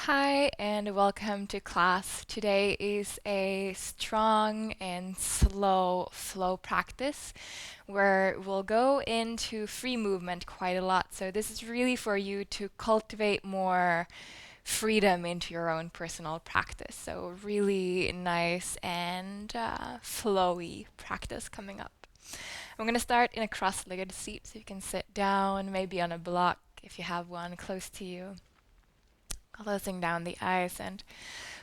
Hi and welcome to class. Today is a strong and slow flow practice where we'll go into free movement quite a lot. So this is really for you to cultivate more freedom into your own personal practice. So really nice and flowy practice coming up. I'm going to start in a cross-legged seat so you can sit down, maybe on a block if you have one close to you. Closing down the eyes and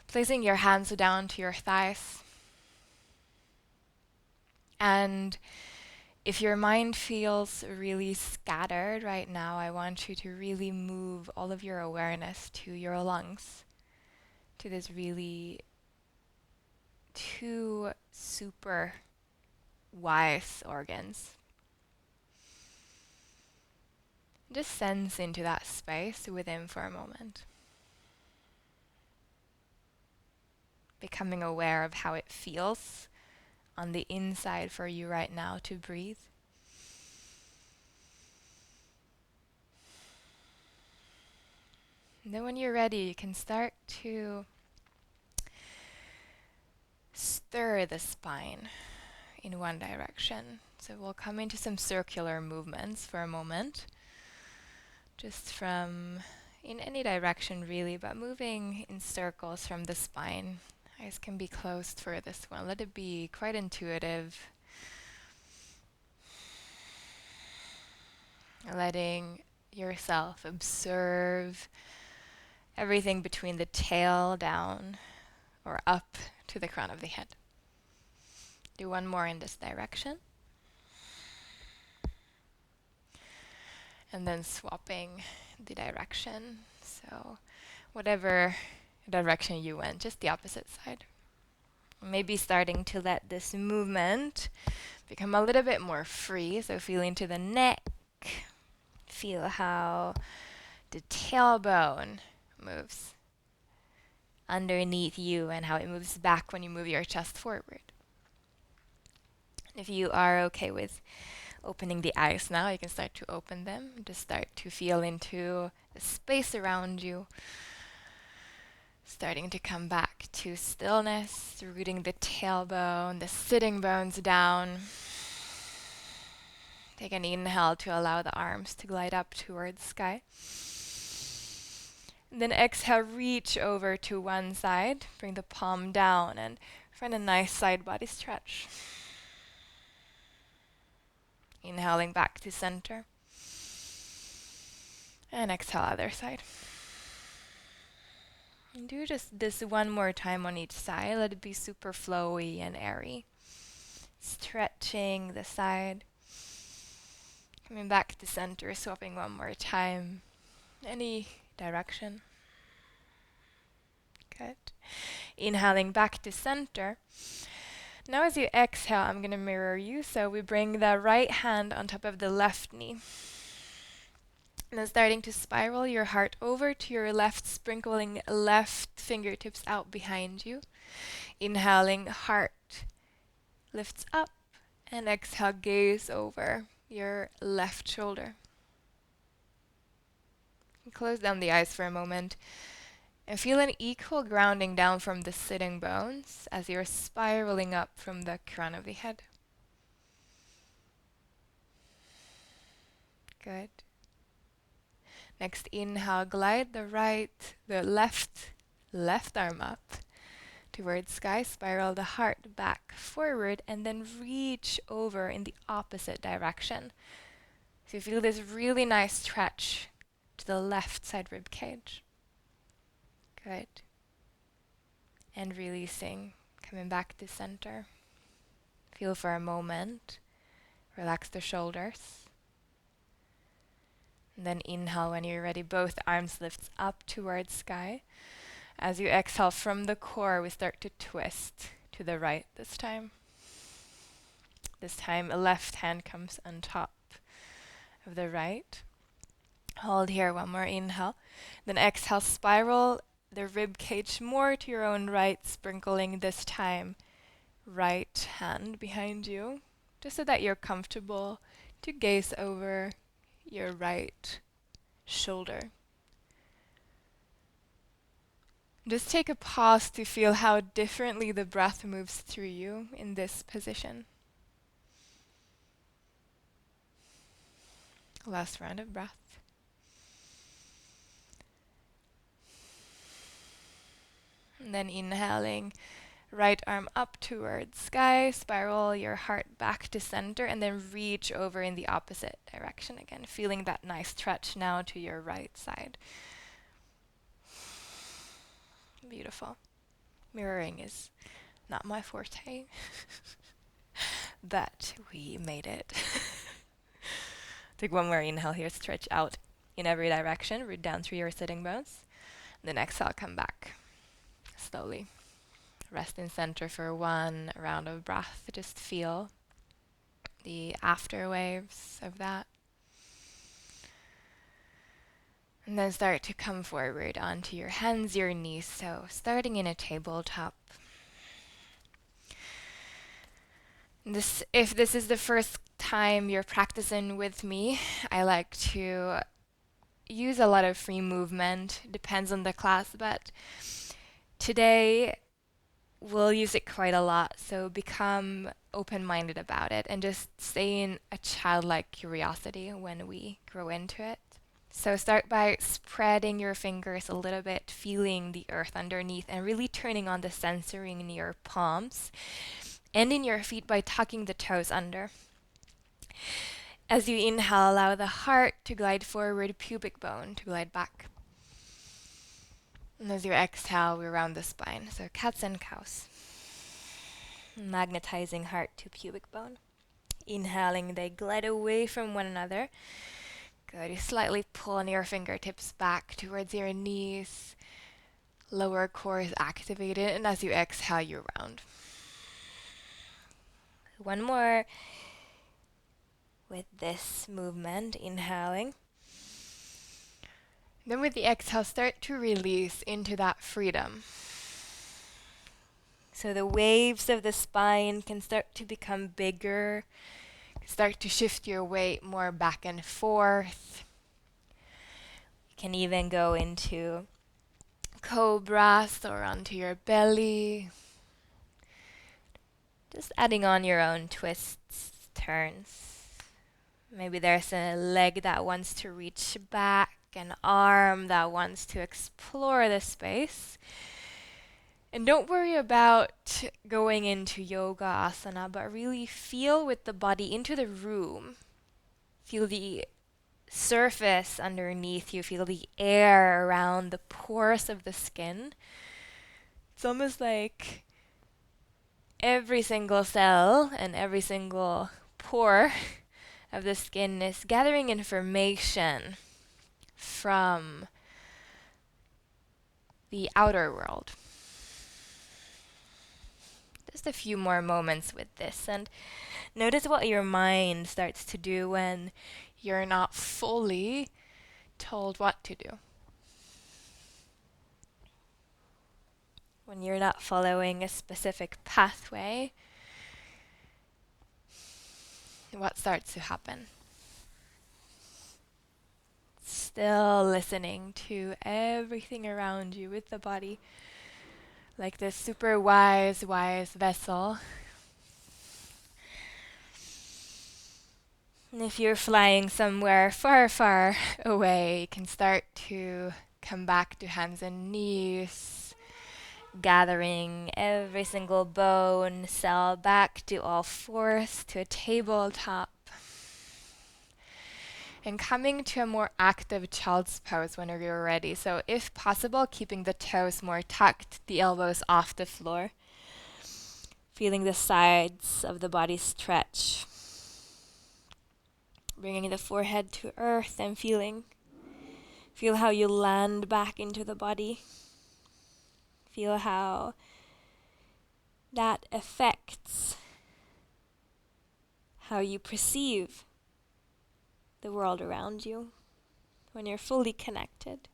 placing your hands down to your thighs. And if your mind feels really scattered right now, I want you to really move all of your awareness to your lungs, to this really two super wise organs. Just sense into that space within for a moment. Becoming aware of how it feels on the inside for you right now to breathe. And then when you're ready, you can start to stir the spine in one direction. So we'll come into some circular movements for a moment, just from in any direction really, but moving in circles from the spine. Eyes can be closed for this one. Let it be quite intuitive. Letting yourself observe everything between the tail down or up to the crown of the head. Do one more in this direction. And then swapping the direction. So whatever direction you went, just the opposite side. Maybe starting to let this movement become a little bit more free. So feel into the neck. Feel how the tailbone moves underneath you and how it moves back when you move your chest forward. If you are okay with opening the eyes now, you can start to open them. Just start to feel into the space around you. Starting to come back to stillness, rooting the tailbone, the sitting bones down. Take an inhale to allow the arms to glide up towards sky. And then exhale, reach over to one side. Bring the palm down and find a nice side body stretch. Inhaling back to center. And exhale, other side. And do just this one more time on each side. Let it be super flowy and airy. Stretching the side. Coming back to center, swapping one more time. Any direction. Good. Inhaling back to center. Now as you exhale, I'm going to mirror you. So we bring the right hand on top of the left knee. And then starting to spiral your heart over to your left, sprinkling left fingertips out behind you. Inhaling, heart lifts up. And exhale, gaze over your left shoulder. Close down the eyes for a moment. And feel an equal grounding down from the sitting bones as you're spiraling up from the crown of the head. Good. Next inhale, glide the left arm up towards sky. Spiral the heart back forward and then reach over in the opposite direction. So you feel this really nice stretch to the left side rib cage. Good. And releasing, coming back to center. Feel for a moment. Relax the shoulders. And then inhale when you're ready. Both arms lift up towards sky. As you exhale from the core, we start to twist to the right this time. This time, a left hand comes on top of the right. Hold here, one more inhale. Then exhale, spiral the rib cage more to your own right, sprinkling this time right hand behind you, just so that you're comfortable to gaze over your right shoulder. Just take a pause to feel how differently the breath moves through you in this position. Last round of breath. And then inhaling, right arm up towards sky, spiral your heart back to center, and then reach over in the opposite direction again, feeling that nice stretch now to your right side. Beautiful. Mirroring is not my forte, but we made it. Take one more inhale here, stretch out in every direction, root down through your sitting bones. Then exhale, come back slowly. Rest in center for one round of breath. Just feel the after waves of that. And then start to come forward onto your hands, your knees. So starting in a tabletop. If this is the first time you're practicing with me, I like to use a lot of free movement. Depends on the class, but today we'll use it quite a lot. So become open-minded about it and just stay in a childlike curiosity when we grow into it. So start by spreading your fingers a little bit, feeling the earth underneath, and really turning on the sensoring in your palms and in your feet by tucking the toes under. As you inhale, allow the heart to glide forward, pubic bone to glide back. And as you exhale, we round the spine. So cats and cows. Magnetizing heart to pubic bone. Inhaling, they glide away from one another. Good. You slightly pull on your fingertips back towards your knees. Lower core is activated, and as you exhale, you round. One more with this movement, inhaling. Then with the exhale, start to release into that freedom. So the waves of the spine can start to become bigger. Start to shift your weight more back and forth. You can even go into cobras or onto your belly. Just adding on your own twists, turns. Maybe there's a leg that wants to reach back, an arm that wants to explore the space. And don't worry about going into yoga asana, but really feel with the body into the room. Feel the surface underneath you, feel the air around the pores of the skin. It's almost like every single cell and every single pore of the skin is gathering information from the outer world. Just a few more moments with this, and notice what your mind starts to do when you're not fully told what to do. When you're not following a specific pathway, what starts to happen? Still listening to everything around you with the body, like this super wise vessel. And if you're flying somewhere far, far away, you can start to come back to hands and knees, gathering every single bone cell back to all fours to a tabletop. And coming to a more active child's pose when you're ready. So if possible, keeping the toes more tucked, the elbows off the floor. Feeling the sides of the body stretch. Bringing the forehead to earth and feel how you land back into the body. Feel how that affects how you perceive the world around you when you're fully connected.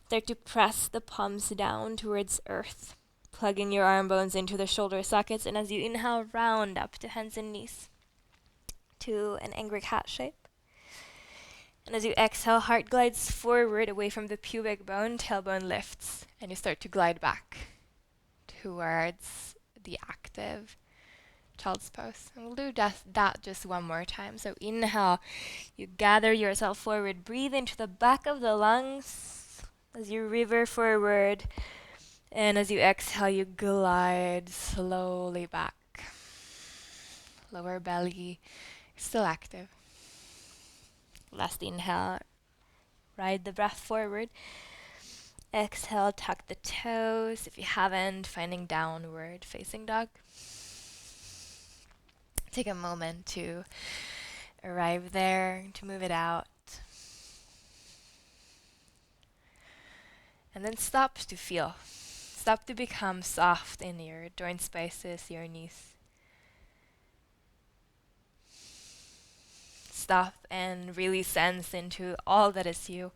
Start to press the palms down towards earth, plugging your arm bones into the shoulder sockets, and as you inhale, round up to hands and knees to an angry cat shape. And as you exhale, heart glides forward away from the pubic bone, tailbone lifts, and you start to glide back towards the active child's pose. And we'll do that just one more time. So inhale, you gather yourself forward, breathe into the back of the lungs as you river forward. And as you exhale, you glide slowly back. Lower belly still active. Last inhale, ride the breath forward. Exhale, tuck the toes. If you haven't, finding downward facing dog. Take a moment to arrive there, to move it out. And then stop to feel. Stop to become soft in your joint spaces, your knees. Stop and really sense into all that is you.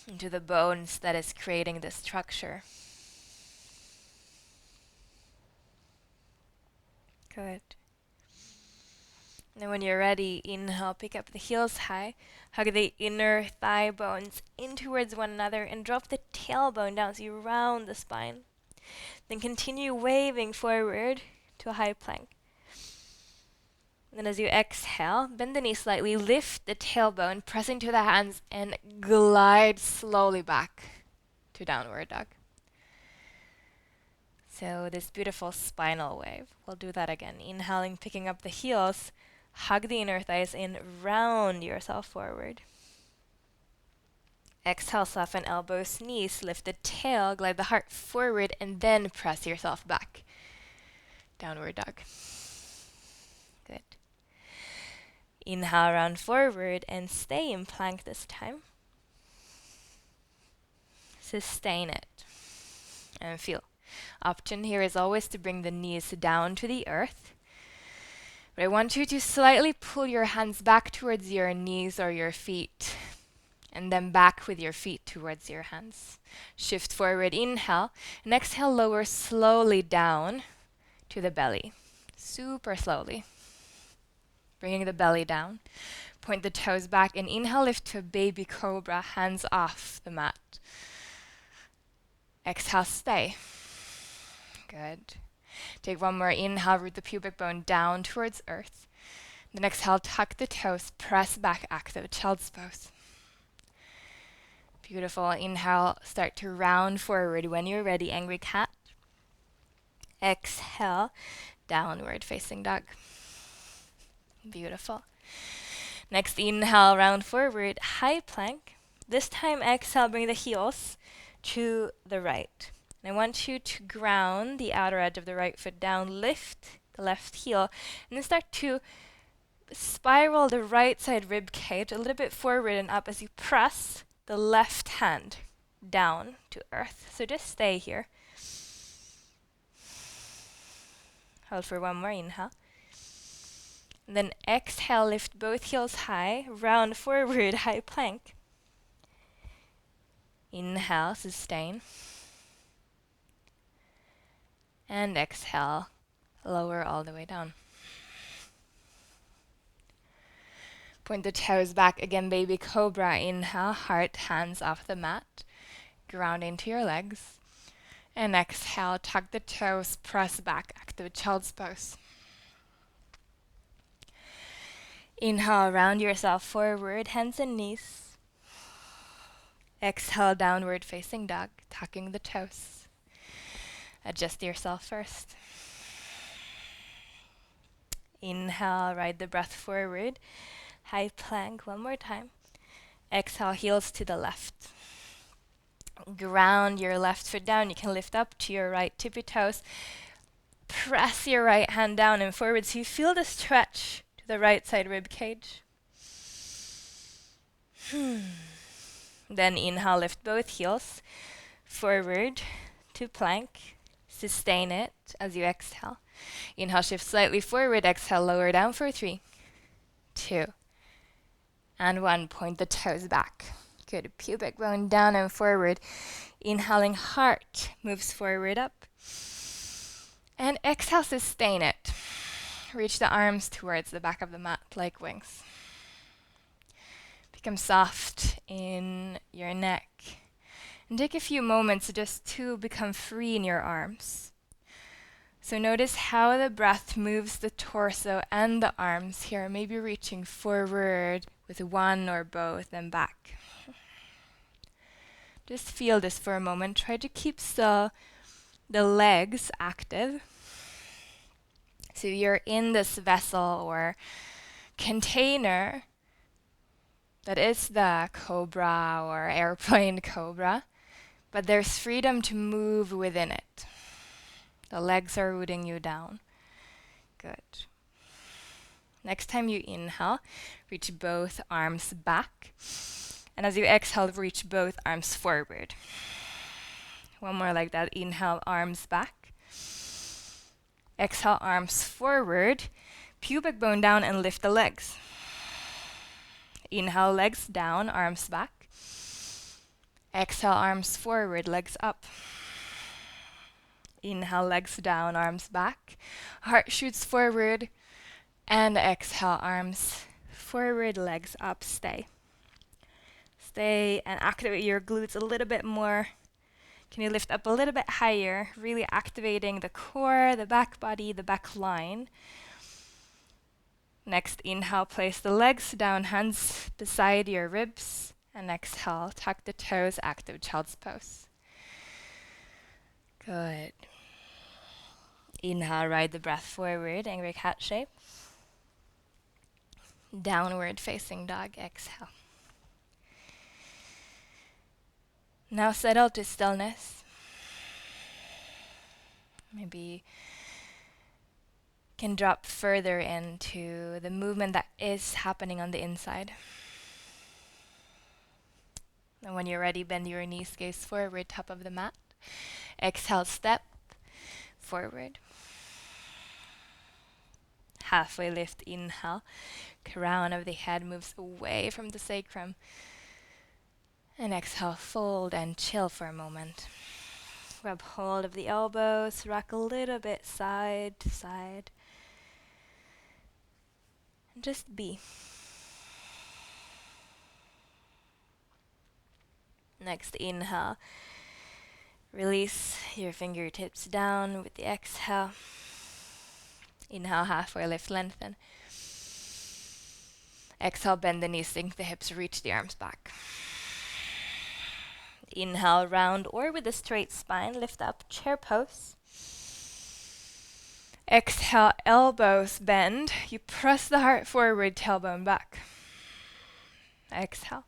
Into the bones that is creating the structure. Good. And when you're ready, inhale, pick up the heels high. Hug the inner thigh bones in towards one another and drop the tailbone down so you round the spine. Then continue waving forward to a high plank. Then as you exhale, bend the knee slightly, lift the tailbone, press into the hands, and glide slowly back to downward dog. So this beautiful spinal wave. We'll do that again. Inhaling, picking up the heels, hug the inner thighs in, round yourself forward. Exhale, soften elbows, knees, lift the tail, glide the heart forward, and then press yourself back. Downward dog. Good. Inhale, round forward, and stay in plank this time. Sustain it. And feel. Option here is always to bring the knees down to the earth. But I want you to slightly pull your hands back towards your knees or your feet. And then back with your feet towards your hands. Shift forward, inhale. And exhale, lower slowly down to the belly. Super slowly. Bringing the belly down. Point the toes back and inhale, lift to a baby cobra, hands off the mat. Exhale, stay. Good. Take one more inhale, root the pubic bone down towards earth. Then exhale, tuck the toes, press back, active child's pose. Beautiful. Inhale, start to round forward. When you're ready, angry cat. Exhale, downward facing dog. Beautiful. Next, inhale, round forward, high plank. This time, exhale, bring the heels to the right. And I want you to ground the outer edge of the right foot down, lift the left heel, and then start to spiral the right side rib cage a little bit forward and up as you press the left hand down to earth. So just stay here. Hold for one more inhale. And then exhale, lift both heels high, round forward, high plank. Inhale, sustain. And exhale, lower all the way down. Point the toes back again, baby cobra. Inhale, heart, hands off the mat. Ground into your legs. And exhale, tuck the toes, press back, active child's pose. Inhale, round yourself forward, hands and knees. Exhale, downward facing dog, tucking the toes. Adjust yourself first. Inhale, ride the breath forward. High plank, one more time. Exhale, heels to the left. Ground your left foot down. You can lift up to your right tippy toes. Press your right hand down and forward so you feel the stretch to the right side rib cage. Then inhale, lift both heels forward to plank. Sustain it as you exhale. Inhale, shift slightly forward. Exhale, lower down for 3, 2, and 1. Point the toes back. Good. Pubic bone down and forward. Inhaling, heart moves forward up. And exhale, sustain it. Reach the arms towards the back of the mat like wings. Become soft in your neck. And take a few moments just to become free in your arms. So notice how the breath moves the torso and the arms here, maybe reaching forward with one or both and back. Just feel this for a moment. Try to keep still the legs active. So you're in this vessel or container that is the cobra or airplane cobra, but there's freedom to move within it. The legs are rooting you down. Good. Next time you inhale, reach both arms back. And as you exhale, reach both arms forward. One more like that. Inhale, arms back. Exhale, arms forward. Pubic bone down and lift the legs. Inhale, legs down, arms back. Exhale, arms forward, legs up. Inhale, legs down, arms back. Heart shoots forward. And exhale, arms forward, legs up, stay. Stay and activate your glutes a little bit more. Can you lift up a little bit higher, really activating the core, the back body, the back line. Next, inhale, place the legs down, hands beside your ribs. And exhale, tuck the toes, active child's pose. Good. Inhale, ride the breath forward, angry cat shape. Downward facing dog, exhale. Now settle to stillness. Maybe can drop further into the movement that is happening on the inside. And when you're ready, bend your knees, gaze forward, top of the mat. Exhale, step forward. Halfway lift, inhale. Crown of the head moves away from the sacrum. And exhale, fold and chill for a moment. Grab hold of the elbows, rock a little bit side to side. And just be. Next, inhale. Release your fingertips down with the exhale. Inhale, halfway lift, lengthen. Exhale, bend the knees, sink the hips, reach the arms back. Inhale, round or with a straight spine, lift up, chair pose. Exhale, elbows bend. You press the heart forward, tailbone back. Exhale.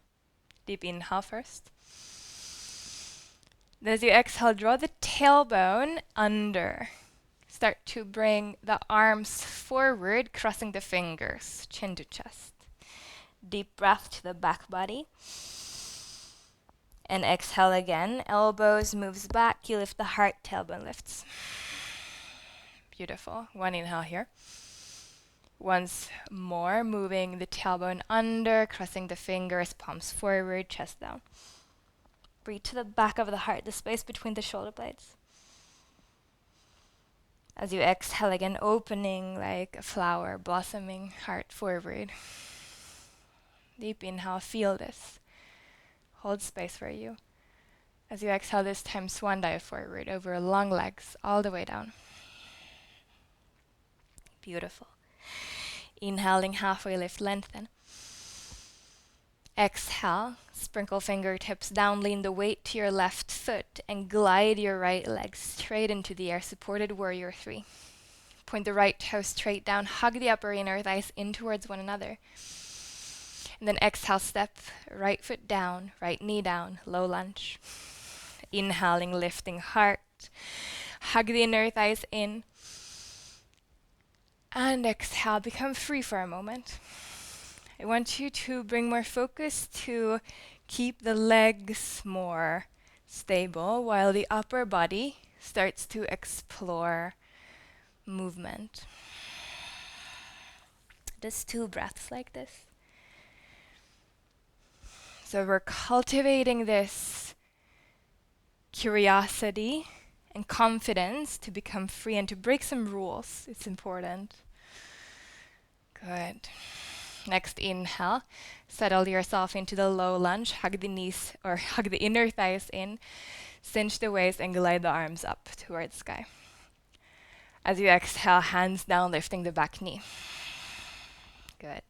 Deep inhale first. Then as you exhale, draw the tailbone under. Start to bring the arms forward, crossing the fingers, chin to chest. Deep breath to the back body. And exhale again. Elbows moves back. You lift the heart, tailbone lifts. Beautiful. One inhale here. Once more, moving the tailbone under, crossing the fingers, palms forward, chest down. Breathe to the back of the heart, the space between the shoulder blades. As you exhale again, opening like a flower, blossoming, heart forward. Deep inhale, feel this. Hold space for you. As you exhale this time, swan dive forward over long legs, all the way down. Beautiful. Inhaling, halfway lift, lengthen. Exhale, sprinkle fingertips down, lean the weight to your left foot, and glide your right leg straight into the air, supported warrior 3. Point the right toe straight down, hug the upper inner thighs in towards one another. And then exhale, step right foot down, right knee down, low lunge. Inhaling, lifting heart. Hug the inner thighs in. And exhale, become free for a moment. I want you to bring more focus to keep the legs more stable while the upper body starts to explore movement. Just 2 breaths like this. So we're cultivating this curiosity and confidence to become free and to break some rules. It's important. Good. Next inhale, settle yourself into the low lunge, hug the knees or hug the inner thighs in, cinch the waist and glide the arms up towards sky. As you exhale, hands down, lifting the back knee. Good.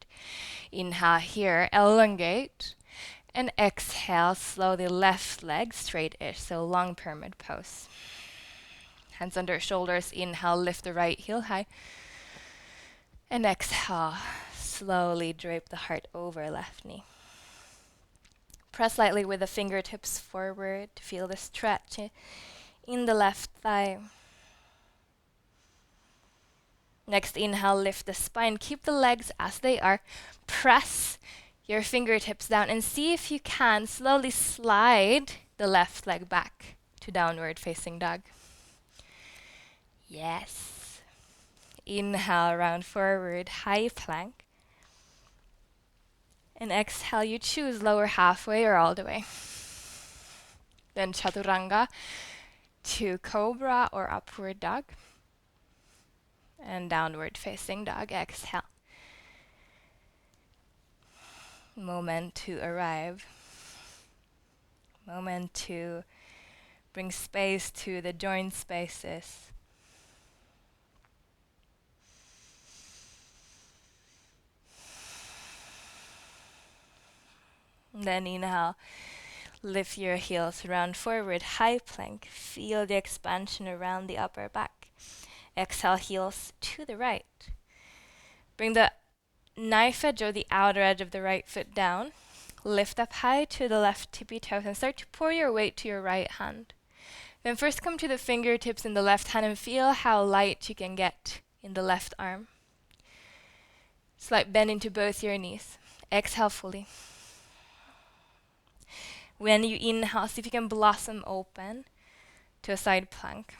Inhale here, elongate. And exhale, slowly left leg straight-ish, so long pyramid pose. Hands under shoulders, inhale, lift the right heel high. And exhale, slowly drape the heart over left knee. Press lightly with the fingertips forward. Feel the stretch in the left thigh. Next inhale, lift the spine. Keep the legs as they are. Press your fingertips down and see if you can slowly slide the left leg back to downward facing dog. Yes. Inhale, round forward, high plank. And exhale, you choose lower halfway or all the way. Then chaturanga to cobra or upward dog. And downward facing dog, exhale. Moment to arrive. Moment to bring space to the joint spaces. And then inhale, lift your heels, round forward, high plank. Feel the expansion around the upper back. Exhale, heels to the right. Bring the knife edge or the outer edge of the right foot down. Lift up high to the left tippy toes and start to pour your weight to your right hand. Then first come to the fingertips in the left hand and feel how light you can get in the left arm. Slight bend into both your knees. Exhale fully. When you inhale, see if you can blossom open to a side plank.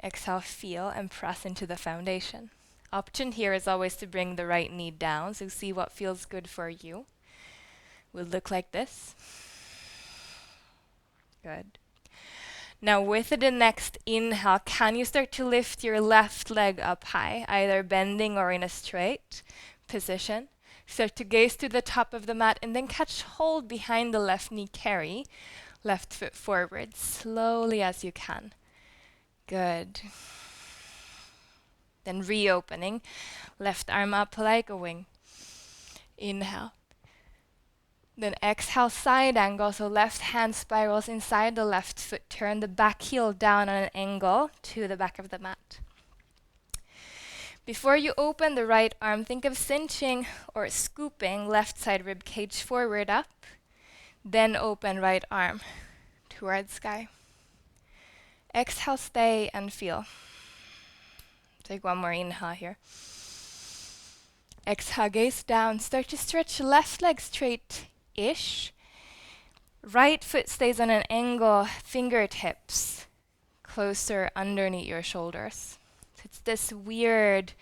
Exhale, feel and press into the foundation. Option here is always to bring the right knee down, so see what feels good for you. Will look like this. Good. Now with the next inhale, can you start to lift your left leg up high, either bending or in a straight position? Start to gaze to the top of the mat and then catch hold behind the left knee, carry left foot forward, slowly as you can. Good. Then reopening, left arm up like a wing. Inhale. Then exhale, side angle, so left hand spirals inside the left foot. Turn the back heel down on an angle to the back of the mat. Before you open the right arm, think of cinching or scooping left side rib cage forward up. Then open right arm towards sky. Exhale, stay and feel. Take one more inhale here. Exhale, gaze down. Start to stretch left leg straight-ish. Right foot stays on an angle, fingertips closer underneath your shoulders. So it's this weird,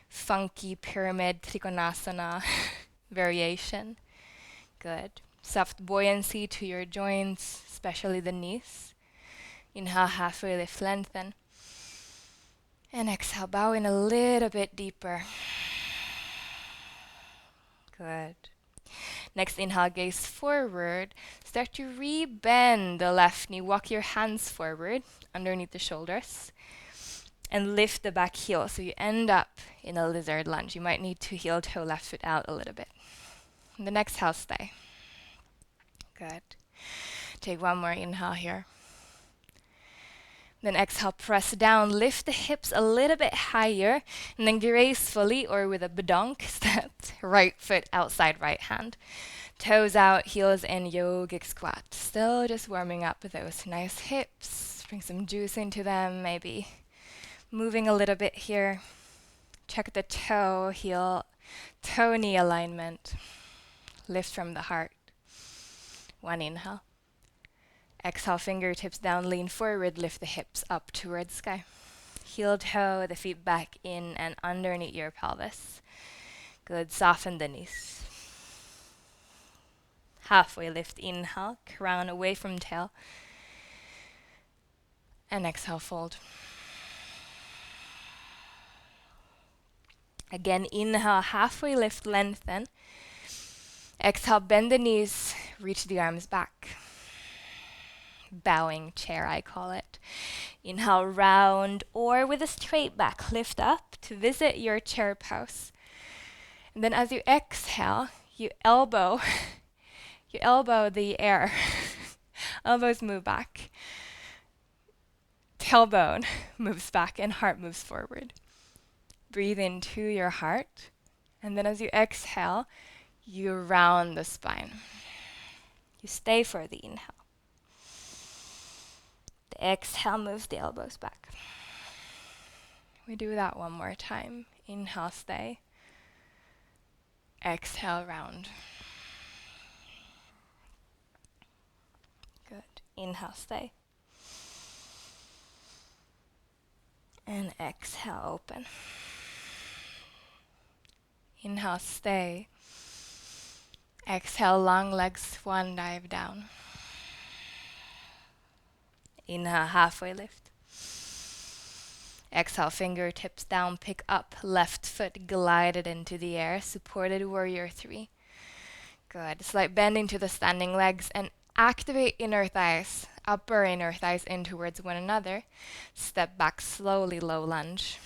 funky pyramid trikonasana variation. Good. Soft buoyancy to your joints, especially the knees. Inhale, halfway lift, lengthen. And exhale, bow in a little bit deeper. Good. Next inhale, gaze forward. Start to re-bend the left knee. Walk your hands forward underneath the shoulders. And lift the back heel so you end up in a lizard lunge. You might need to heel toe left foot out a little bit. And the next exhale, stay. Good. Take one more inhale here. Then exhale, press down, lift the hips a little bit higher, and then gracefully or with a badonk step, right foot outside right hand. Toes out, heels in, yogic squat. Still just warming up with those nice hips. Bring some juice into them, maybe moving a little bit here. Check the toe, heel, toe knee alignment. Lift from the heart. One inhale. Exhale, fingertips down, lean forward, lift the hips up towards sky. Heel toe, the feet back in and underneath your pelvis. Good, soften the knees. Halfway lift, inhale, crown away from tail. And exhale, fold. Again, inhale, halfway lift, lengthen. Exhale, bend the knees, reach the arms back. Bowing chair, I call it. Inhale, round, or with a straight back, lift up to visit your chair pose. And then as you exhale, you elbow the air. Elbows move back. Tailbone moves back and heart moves forward. Breathe into your heart. And then as you exhale, you round the spine. You stay for the inhale. The exhale moves the elbows back. We do that one more time. Inhale, stay. Exhale, round. Good. Inhale, stay. And exhale, open. Inhale, stay. Exhale, long legs, swan dive down. Inhale, halfway lift. Exhale, fingertips down, pick up, left foot glided into the air, supported warrior 3. Good. Slight bend into the standing legs and activate inner thighs, upper inner thighs in towards one another. Step back slowly, low lunge.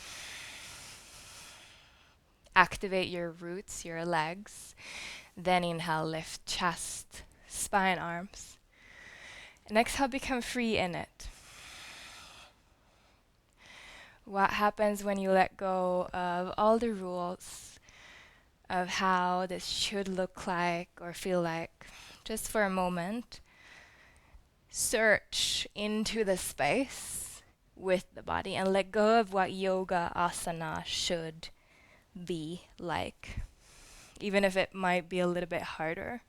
Activate your roots, your legs. Then inhale, lift chest, spine, arms. And exhale, become free in it. What happens when you let go of all the rules of how this should look like or feel like? Just for a moment, search into the space with the body and let go of what yoga asana should be like, even if it might be a little bit harder.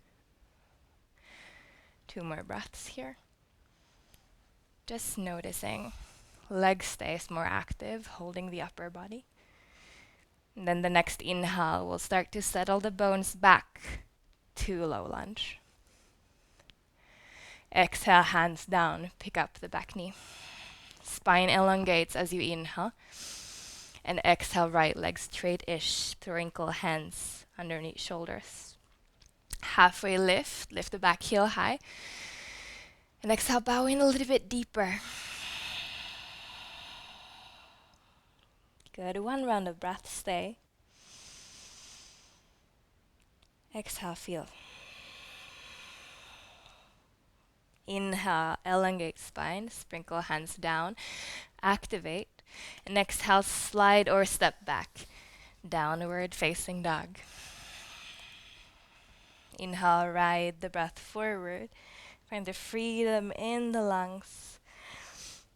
2 more breaths here. Just noticing. Leg stays more active, holding the upper body. And then the next inhale, we'll start to settle the bones back to low lunge. Exhale, hands down, pick up the back knee. Spine elongates as you inhale. And exhale, right leg straight-ish, sprinkle hands underneath shoulders. Halfway lift the back heel high. And exhale, bow in a little bit deeper. Good, 1 round of breath, stay. Exhale, feel. Inhale, elongate spine, sprinkle hands down, activate. And exhale, slide or step back, downward facing dog. Inhale, ride the breath forward. Find the freedom in the lungs.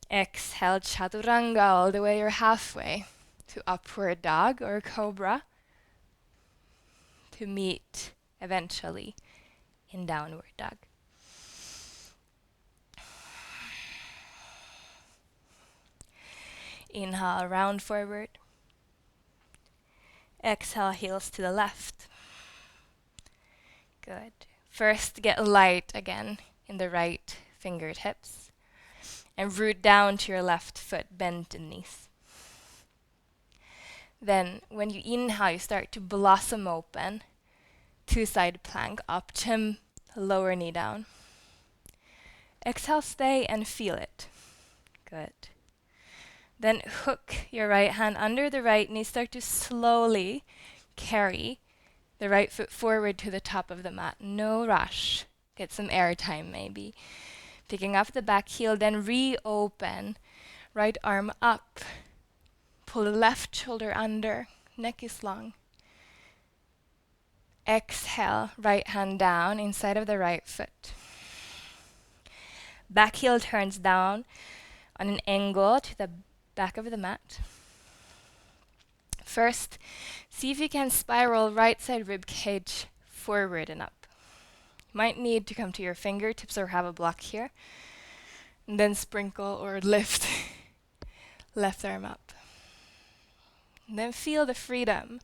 Exhale, chaturanga, all the way or halfway to upward dog or cobra, to meet eventually in downward dog. Inhale, round forward. Exhale, heels to the left. Good. First, get light again in the right fingertips. And root down to your left foot, bend the knees. Then, when you inhale, you start to blossom open. 2-side plank, upchem, lower knee down. Exhale, stay and feel it. Good. Then hook your right hand under the right knee. Start to slowly carry the right foot forward to the top of the mat. No rush. Get some air time maybe. Picking up the back heel, then reopen. Right arm up. Pull the left shoulder under. Neck is long. Exhale, right hand down inside of the right foot. Back heel turns down on an angle to the back of the mat. First, see if you can spiral right side rib cage forward and up. You might need to come to your fingertips or have a block here. And then sprinkle or lift left arm up. And then feel the freedom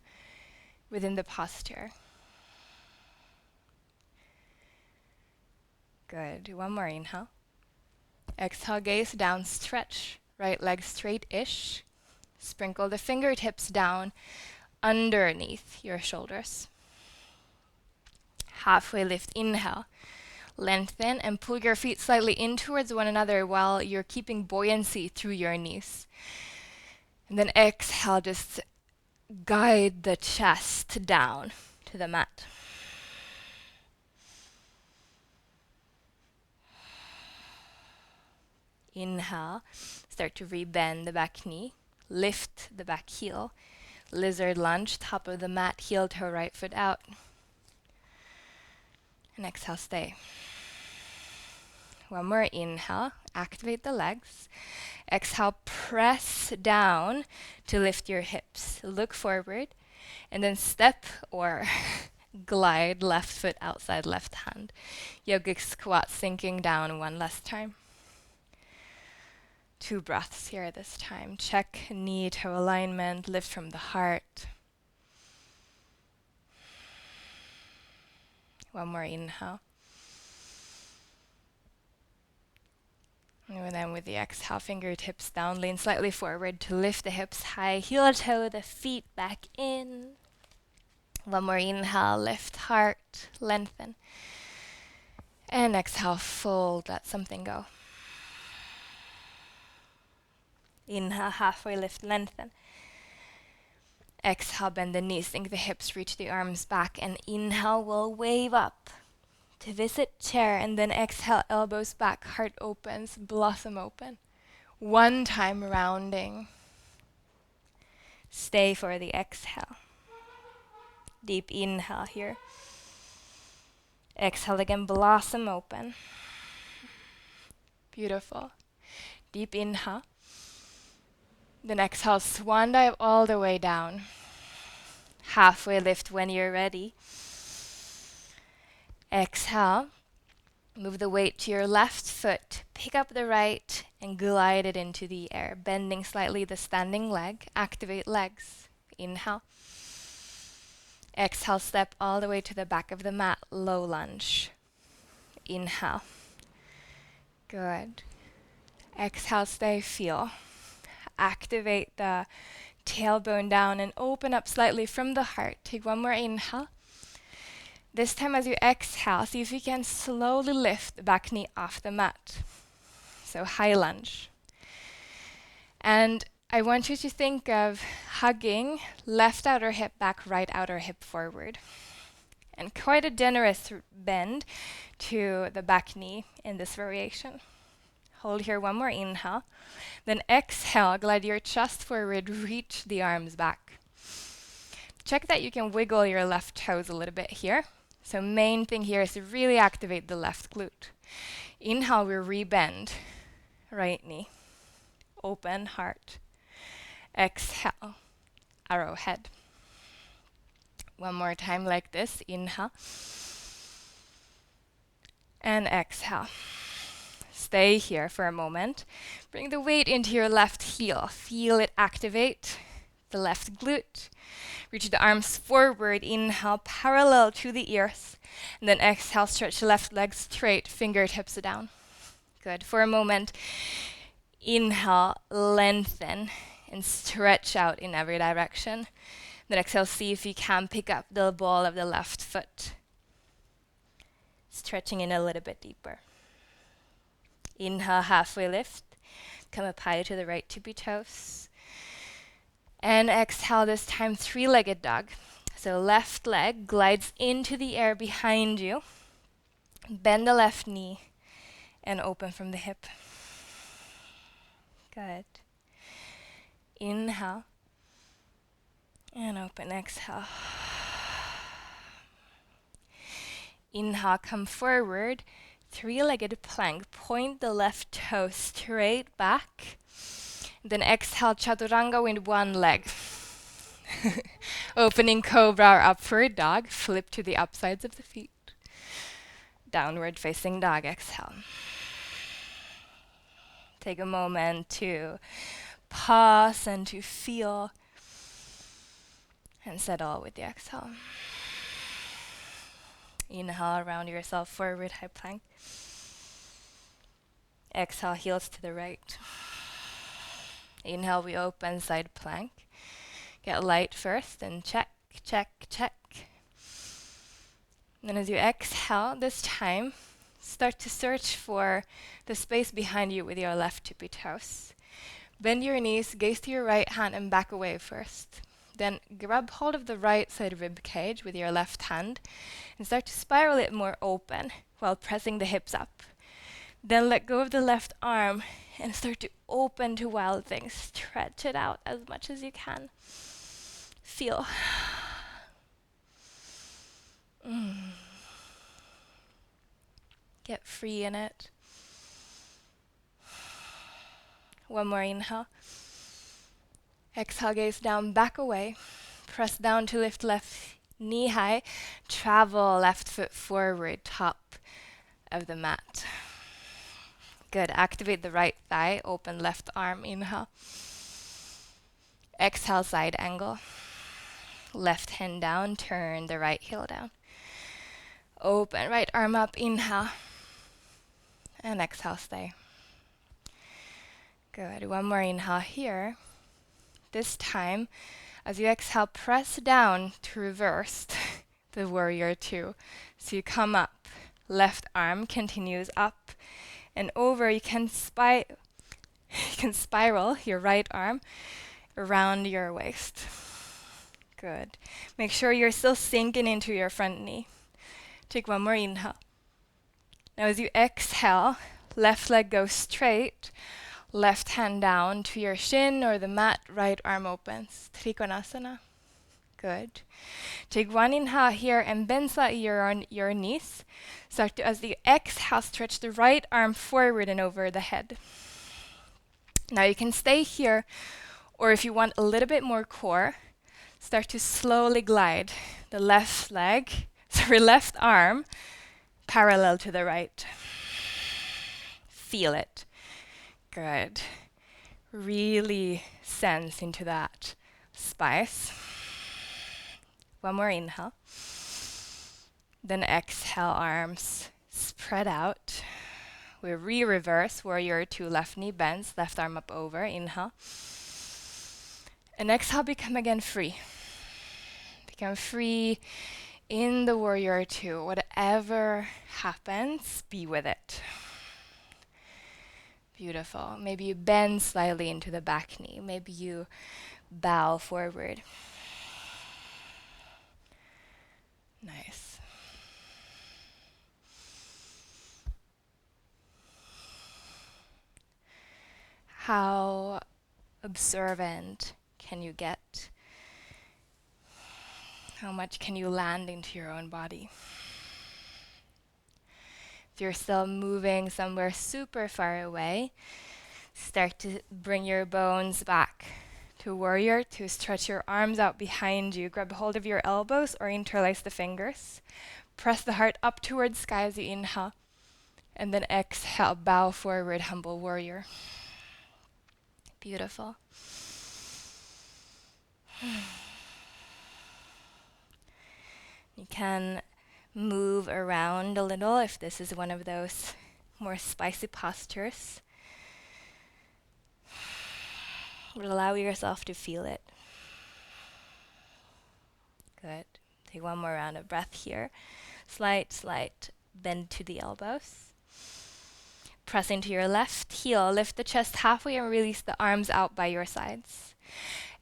within the posture. Good. 1 more inhale. Exhale, gaze down, stretch. Right leg straight-ish. Sprinkle the fingertips down underneath your shoulders. Halfway lift, inhale. Lengthen and pull your feet slightly in towards one another while you're keeping buoyancy through your knees. And then exhale, just guide the chest down to the mat. Inhale, start to rebend the back knee, lift the back heel, lizard lunge, top of the mat, heel toe, right foot out. And exhale, stay. One more inhale, activate the legs. Exhale, press down to lift your hips. Look forward, and then step or glide left foot outside left hand. Yogic squat, sinking down one last time. 2 breaths here this time. Check knee toe alignment, lift from the heart. One more inhale. And then with the exhale, fingertips down, lean slightly forward to lift the hips high, heel toe, the feet back in. One more inhale, lift heart, lengthen. And exhale, fold, let something go. Inhale, halfway lift, lengthen. Exhale, bend the knees, sink the hips, reach the arms back, and inhale, we'll wave up to visit chair, and then exhale, elbows back, heart opens, blossom open. One time rounding. Stay for the exhale. Deep inhale here. Exhale again, blossom open. Beautiful. Deep inhale. Then exhale, swan dive all the way down. Halfway lift when you're ready. Exhale. Move the weight to your left foot. Pick up the right and glide it into the air. Bending slightly the standing leg. Activate legs. Inhale. Exhale, step all the way to the back of the mat. Low lunge. Inhale. Good. Exhale, stay, feel. Activate the tailbone down and open up slightly from the heart. Take one more inhale. This time as you exhale, see if you can slowly lift the back knee off the mat. So high lunge. And I want you to think of hugging left outer hip back, right outer hip forward. And quite a generous bend to the back knee in this variation. Hold here, one more inhale. Then exhale, glide your chest forward, reach the arms back. Check that you can wiggle your left toes a little bit here. So main thing here is to really activate the left glute. Inhale, we rebend. Right knee. Open heart. Exhale, arrowhead. One more time like this. Inhale. And exhale. Stay here for a moment. Bring the weight into your left heel. Feel it activate the left glute. Reach the arms forward. Inhale, parallel to the ears. And then exhale, stretch the left leg straight, fingertips down. Good. For a moment, inhale, lengthen, and stretch out in every direction. Then exhale, see if you can pick up the ball of the left foot. Stretching in a little bit deeper. Inhale, halfway lift. Come up high to the right tippy toes. And exhale, this time three-legged dog. So left leg glides into the air behind you. Bend the left knee and open from the hip. Good. Inhale. And open, exhale. Inhale, come forward. Three-legged plank. Point the left toe straight back. Then exhale, chaturanga with one leg. Opening cobra or upward dog. Flip to the upsides of the feet. Downward facing dog, exhale. Take a moment to pause and to feel and settle with the exhale. Inhale, round yourself forward, high plank. Exhale, heels to the right. Inhale, we open, side plank. Get light first and check, check, check. Then as you exhale, this time, start to search for the space behind you with your left tippy toes. Bend your knees, gaze to your right hand and back away first. Then grab hold of the right side rib cage with your left hand and start to spiral it more open while pressing the hips up. Then let go of the left arm and start to open to wild things. Stretch it out as much as you can. Feel. Get free in it. One more inhale. Exhale, gaze down, back away. Press down to lift left knee high. Travel left foot forward, top of the mat. Good. Activate the right thigh. Open left arm. Inhale. Exhale, side angle. Left hand down. Turn the right heel down. Open right arm up. Inhale. And exhale, stay. Good. One more inhale here. This time, as you exhale, press down to reverse the warrior two. So you come up. Left arm continues up and over. You can spiral your right arm around your waist. Good. Make sure you're still sinking into your front knee. Take one more inhale. Now as you exhale, left leg goes straight, left hand down to your shin or the mat, right arm opens. Trikonasana. Good. Take one inhale here and bend slightly your knees. Start to, as you exhale, stretch the right arm forward and over the head. Now you can stay here, or if you want a little bit more core, start to slowly glide the left arm parallel to the right. Feel it. Good. Really sense into that spice. One more inhale. Then exhale, arms spread out. We reverse, warrior two, left knee bends, left arm up over, inhale. And exhale, become again free. Become free in the warrior two. Whatever happens, be with it. Beautiful. Maybe you bend slightly into the back knee. Maybe you bow forward. Nice. How observant can you get? How much can you land into your own body? If you're still moving somewhere super far away, start to bring your bones back to warrior two. Stretch your arms out behind you. Grab hold of your elbows or interlace the fingers. Press the heart up towards sky as you inhale. And then exhale, bow forward, humble warrior. Beautiful. You can move around a little if this is one of those more spicy postures. But allow yourself to feel it. Good. Take one more round of breath here. Slight bend to the elbows. Press into your left heel. Lift the chest halfway and release the arms out by your sides.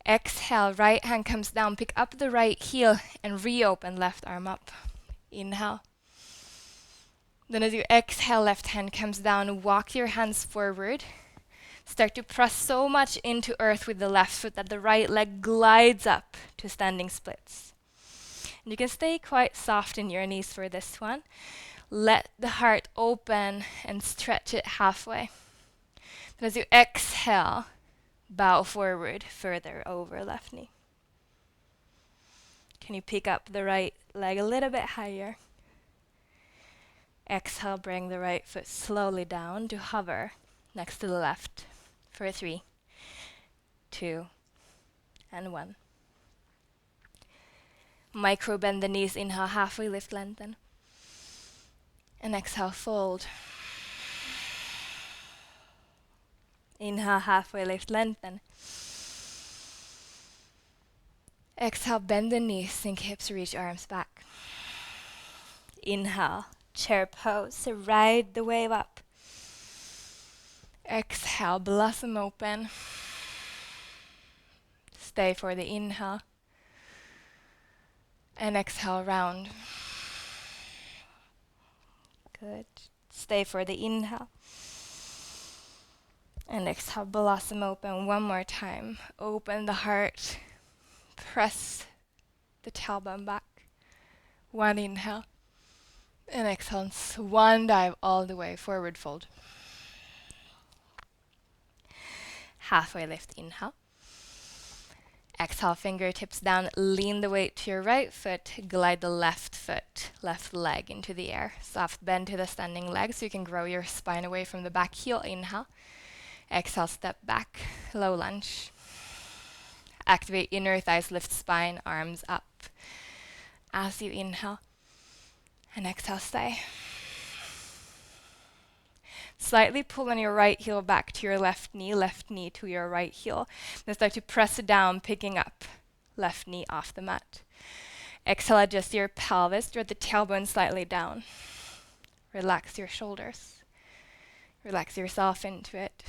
Exhale, right hand comes down. Pick up the right heel and reopen left arm up. Inhale. Then as you exhale, left hand comes down. Walk your hands forward. Start to press so much into earth with the left foot that the right leg glides up to standing splits. And you can stay quite soft in your knees for this one. Let the heart open and stretch it halfway. Then as you exhale, bow forward further over left knee. Can you pick up the right leg a little bit higher? Exhale, bring the right foot slowly down to hover next to the left for 3, 2, and 1. Micro bend the knees, inhale, halfway lift, lengthen. And exhale, fold. Inhale, halfway lift, lengthen. Exhale, bend the knees, sink hips, reach arms back. Inhale, chair pose, ride the wave up. Exhale, blossom open. Stay for the inhale. And exhale, round. Good. Stay for the inhale. And exhale, blossom open one more time. Open the heart. Press the tailbone back. One inhale. And exhale, swan dive all the way, forward fold. Halfway lift, inhale. Exhale, fingertips down, lean the weight to your right foot, glide the left foot, left leg into the air. Soft bend to the standing leg so you can grow your spine away from the back heel. Inhale. Exhale, step back, low lunge. Activate inner thighs, lift spine, arms up. As you inhale, and exhale, stay. Slightly pull on your right heel back to your left knee to your right heel. Then start to press it down, picking up left knee off the mat. Exhale, adjust your pelvis, draw the tailbone slightly down. Relax your shoulders. Relax yourself into it.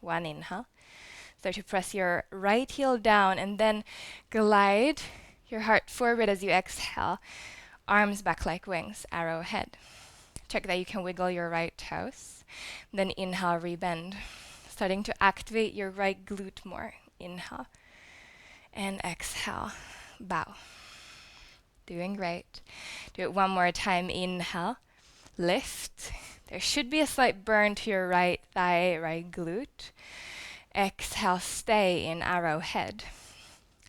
One inhale. Start to press your right heel down and then glide your heart forward as you exhale. Arms back like wings, arrowhead. Check that you can wiggle your right toes. Then inhale, rebend. Starting to activate your right glute more. Inhale. And exhale, bow. Doing great. Do it one more time. Inhale, lift. There should be a slight burn to your right thigh, right glute. Exhale, stay in arrowhead.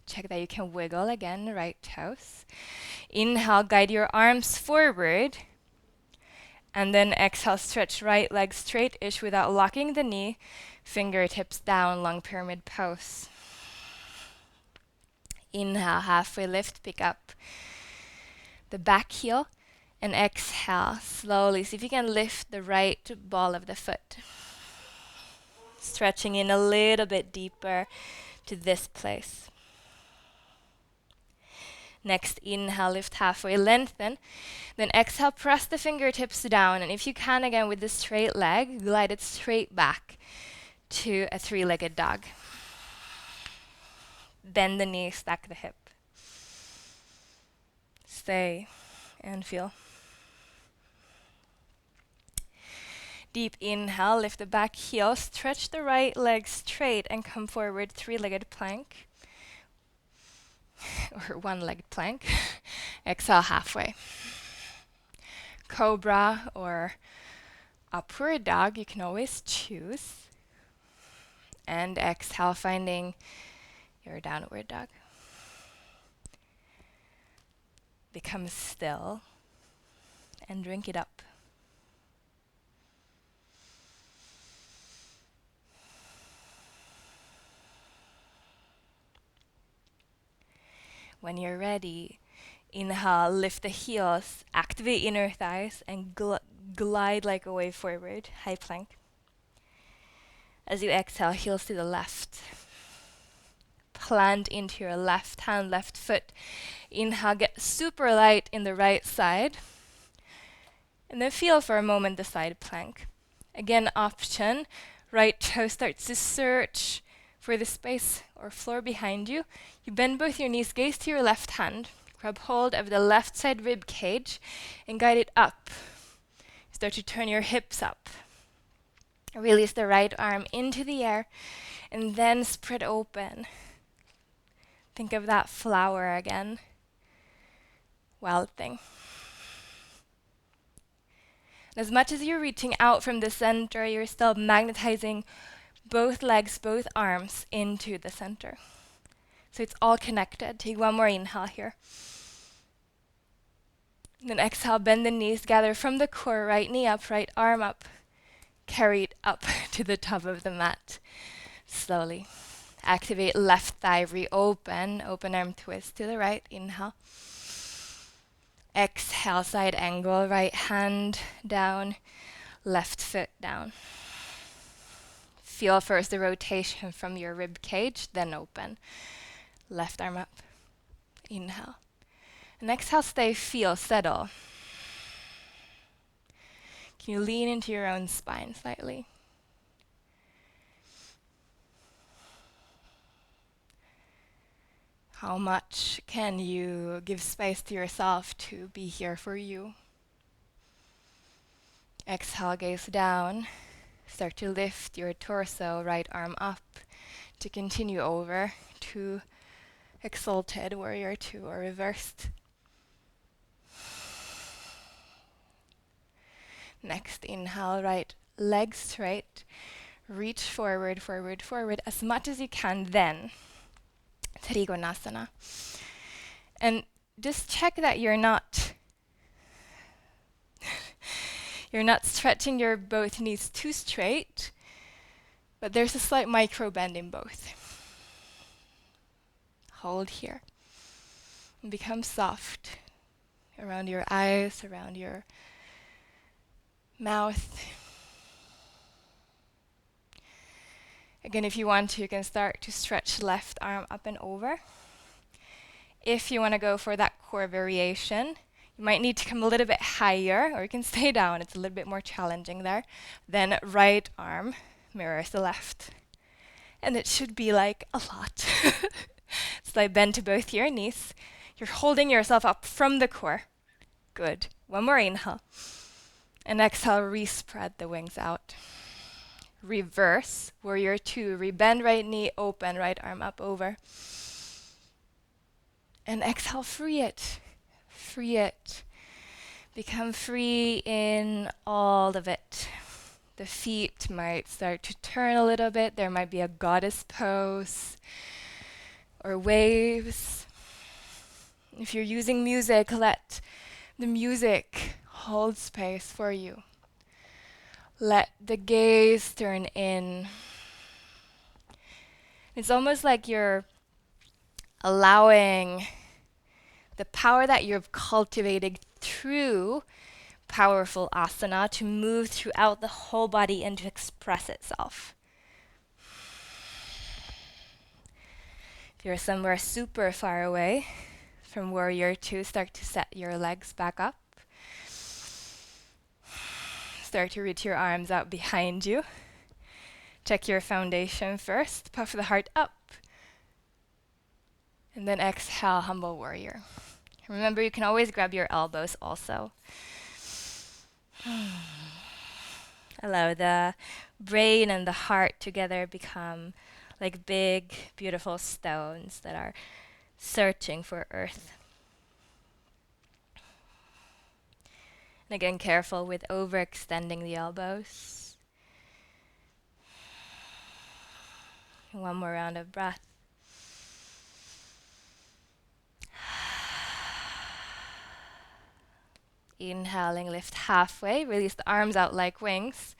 Check that you can wiggle again, right toes. Inhale, guide your arms forward. And then exhale, stretch right leg straight-ish without locking the knee. Fingertips down, long pyramid pose. Inhale, halfway lift, pick up the back heel. And exhale, slowly. See if you can lift the right ball of the foot. Stretching in a little bit deeper to this place. Next, inhale, lift halfway, lengthen. Then exhale, press the fingertips down. And if you can, again, with the straight leg, glide it straight back to a three-legged dog. Bend the knee, stack the hip. Stay and feel. Deep inhale, lift the back heel, stretch the right leg straight and come forward, three-legged plank. Or one-legged plank. Exhale, halfway. Cobra or upward dog, you can always choose. And exhale, finding your downward dog. Become still and drink it up. When you're ready, inhale, lift the heels, activate inner thighs, and glide like a wave forward, high plank. As you exhale, heels to the left. Plant into your left hand, left foot. Inhale, get super light in the right side. And then feel for a moment the side plank. Again, option. Right toe starts to search for the space or floor behind you. You bend both your knees, gaze to your left hand. Grab hold of the left side rib cage and guide it up. Start to turn your hips up. Release the right arm into the air and then spread open. Think of that flower again. Wild thing. As much as you're reaching out from the center, you're still magnetizing both legs, both arms into the center. So it's all connected. Take one more inhale here. Then exhale, bend the knees, gather from the core, right knee up, right arm up. Carry it up to the top of the mat. Slowly. Activate left thigh, reopen. Open arm twist to the right. Inhale. Exhale, side angle, right hand down, left foot down. Feel first the rotation from your rib cage, then open. Left arm up. Inhale. And exhale, stay, feel, settle. Can you lean into your own spine slightly? How much can you give space to yourself to be here for you? Exhale, gaze down. Start to lift your torso, right arm up to continue over to exalted warrior two or reversed. Next, inhale, right leg straight. Reach forward, forward, forward as much as you can then. Trikonasana. And just check that you're not stretching your both knees too straight, but there's a slight micro bend in both. Hold here. And become soft around your eyes, around your mouth. Again, if you want to, you can start to stretch left arm up and over. If you want to go for that core variation, you might need to come a little bit higher, or you can stay down. It's a little bit more challenging there. Then right arm mirrors the left. And it should be like a lot. So I bend to both your knees. You're holding yourself up from the core. Good. One more inhale. And exhale, re-spread the wings out. Reverse, warrior two. Rebend right knee, open, right arm up over. And exhale, free it. Free it. Become free in all of it. The feet might start to turn a little bit. There might be a goddess pose or waves. If you're using music, let the music hold space for you. Let the gaze turn in. It's almost like you're allowing the power that you've cultivated through powerful asana to move throughout the whole body and to express itself. If you're somewhere super far away from warrior two, start to set your legs back up. Start to reach your arms out behind you. Check your foundation first. Puff the heart up. And then exhale, humble warrior. Remember, you can always grab your elbows also. Allow the brain and the heart together become like big, beautiful stones that are searching for earth. And again, careful with overextending the elbows. One more round of breath. Inhaling, lift halfway, release the arms out like wings.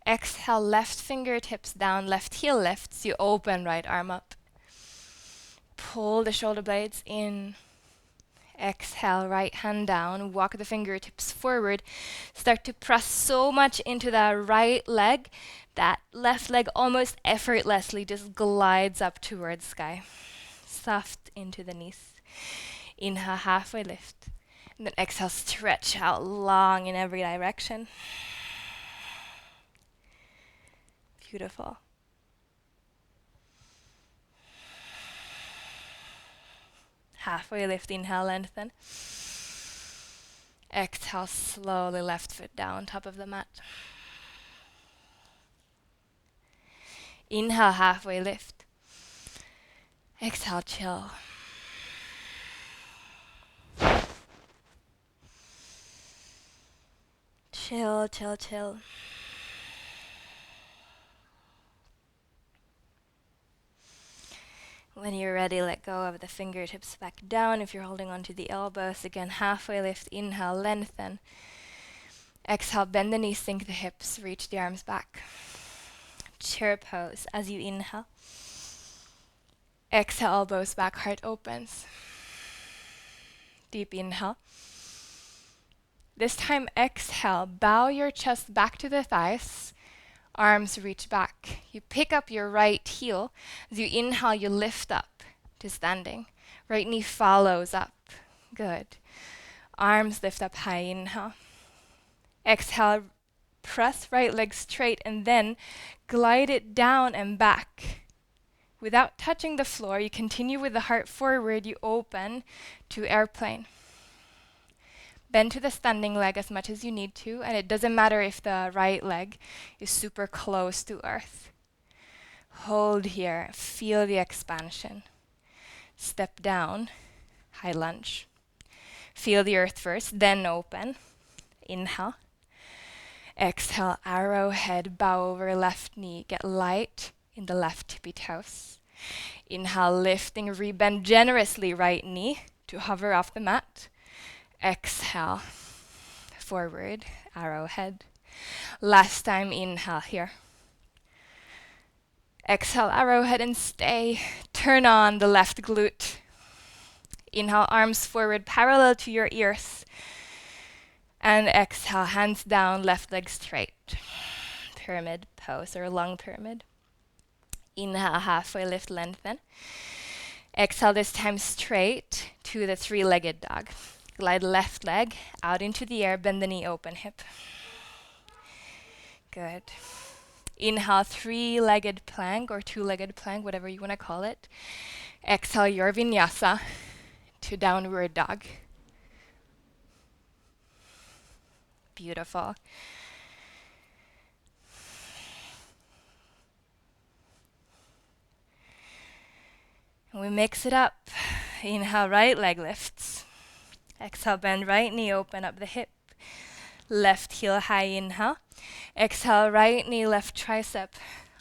Exhale, left fingertips down, left heel lifts, you open right arm up. Pull the shoulder blades in. Exhale, right hand down, walk the fingertips forward. Start to press so much into that right leg, that left leg almost effortlessly just glides up towards sky. Soft into the knees. Inhale, halfway lift. And then exhale, stretch out long in every direction. Beautiful. Halfway lift, inhale, lengthen. Exhale, slowly left foot down, top of the mat. Inhale, halfway lift. Exhale, chill. Chill, chill, chill. When you're ready, let go of the fingertips back down. If you're holding onto the elbows, again, halfway lift, inhale, lengthen. Exhale, bend the knees, sink the hips, reach the arms back. Chair pose as you inhale. Exhale, elbows back, heart opens. Deep inhale. This time, exhale, bow your chest back to the thighs. Arms reach back. You pick up your right heel. As you inhale, you lift up. to standing. Right knee follows up. Good. Arms lift up high, inhale. Exhale, press right leg straight and then glide it down and back. Without touching the floor, you continue with the heart forward, you open to airplane. Bend to the standing leg as much as you need to, and it doesn't matter if the right leg is super close to earth. Hold here, feel the expansion. Step down, high lunge. Feel the earth first, then open. Inhale. Exhale, arrowhead, bow over left knee. Get light in the left tippy toes. Inhale, lifting, rebend generously right knee to hover off the mat. Exhale, forward, arrowhead. Last time, inhale here. Exhale, arrowhead and stay. Turn on the left glute. Inhale, arms forward, parallel to your ears. And exhale, hands down, left leg straight. Pyramid pose or long pyramid. Inhale, halfway lift, lengthen. Exhale, this time straight to the three-legged dog. Glide left leg out into the air, bend the knee, open hip. Good. Inhale, three-legged plank or two-legged plank, whatever you want to call it. Exhale, your vinyasa to downward dog. Beautiful. And we mix it up. Inhale, right leg lifts. Exhale, bend right knee, open up the hip. Left heel high, inhale. Exhale, right knee, left tricep.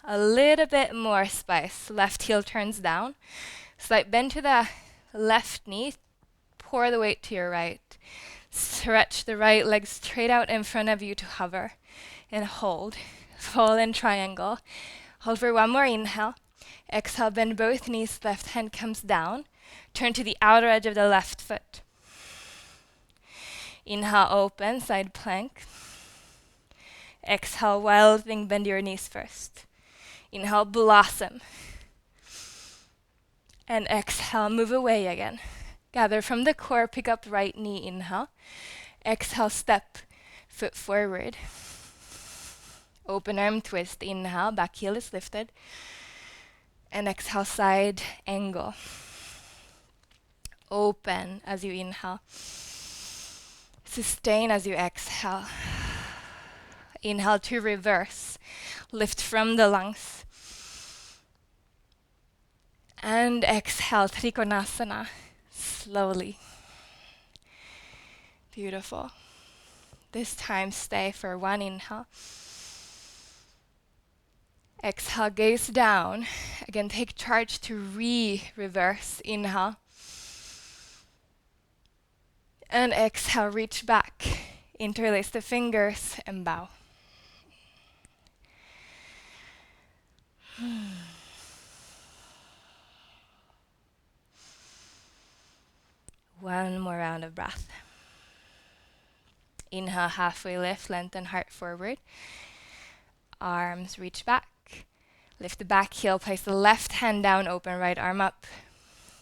A little bit more spice. Left heel turns down. Slight bend to the left knee. Pour the weight to your right. Stretch the right leg straight out in front of you to hover. And hold. Fall in triangle. Hold for one more inhale. Exhale, bend both knees. Left hand comes down. Turn to the outer edge of the left foot. Inhale, open, side plank. Exhale, wild thing, bend your knees first. Inhale, blossom. And exhale, move away again. Gather from the core, pick up right knee, inhale. Exhale, step, foot forward. Open arm twist, inhale, back heel is lifted. And exhale, side angle. Open as you inhale. Sustain as you exhale. Inhale to reverse. Lift from the lungs. And exhale, Trikonasana. Slowly. Beautiful. This time stay for one inhale. Exhale, gaze down. Again, take charge to reverse. Inhale. And exhale, reach back. Interlace the fingers and bow. One more round of breath. Inhale, halfway lift, lengthen heart forward. Arms reach back. Lift the back heel, place the left hand down, open right arm up.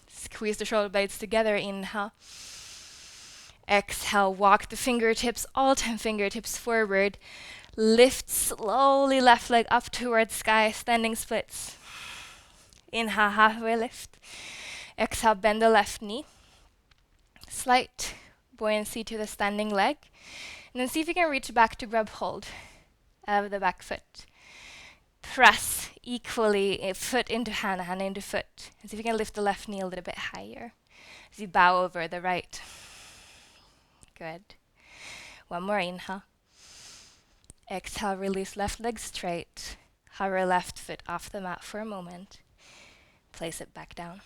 Squeeze the shoulder blades together, inhale. Exhale, walk the fingertips, all 10 fingertips forward. Lift slowly left leg up towards sky, standing splits. Inhale, halfway lift. Exhale, bend the left knee. Slight buoyancy to the standing leg. And then see if you can reach back to grab hold of the back foot. Press equally, foot into hand, hand into foot. And see if you can lift the left knee a little bit higher as you bow over the right. Good. One more inhale. Exhale, release left leg straight. Hover left foot off the mat for a moment. Place it back down.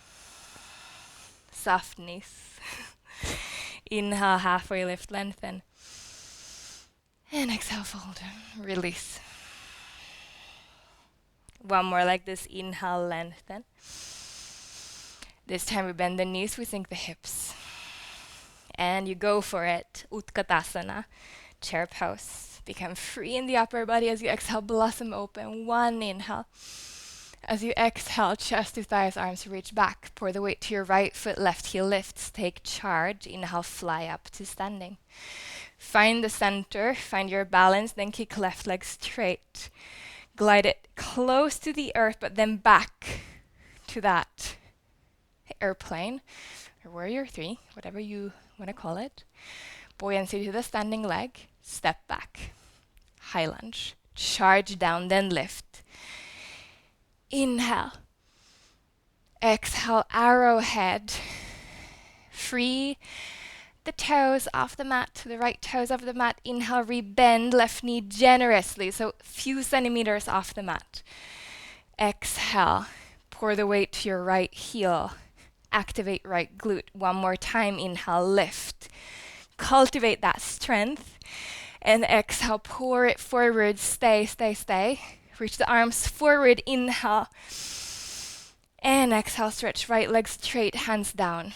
Soft knees. Inhale, halfway lift, lengthen. And exhale, fold. Release. One more like this. Inhale, lengthen. This time we bend the knees, we sink the hips. And you go for it. Utkatasana, chair pose. Become free in the upper body as you exhale, blossom open. One inhale. As you exhale, chest to thighs, arms reach back. Pour the weight to your right foot, left heel lifts. Take charge. Inhale, fly up to standing. Find the center, find your balance, then kick left leg straight. Glide it close to the earth, but then back to that airplane, or warrior three, whatever you want to call it. Buoyancy to the standing leg, step back. High lunge. Charge down, then lift. Inhale. Exhale, arrowhead. Free the toes off the mat, the right toes off the mat. Inhale, rebend left knee generously, so few centimeters off the mat. Exhale, pour the weight to your right heel. Activate right glute. One more time, inhale, lift. Cultivate that strength. And exhale, pour it forward, stay, stay, stay. Reach the arms forward, inhale. And exhale, stretch right leg straight, hands down.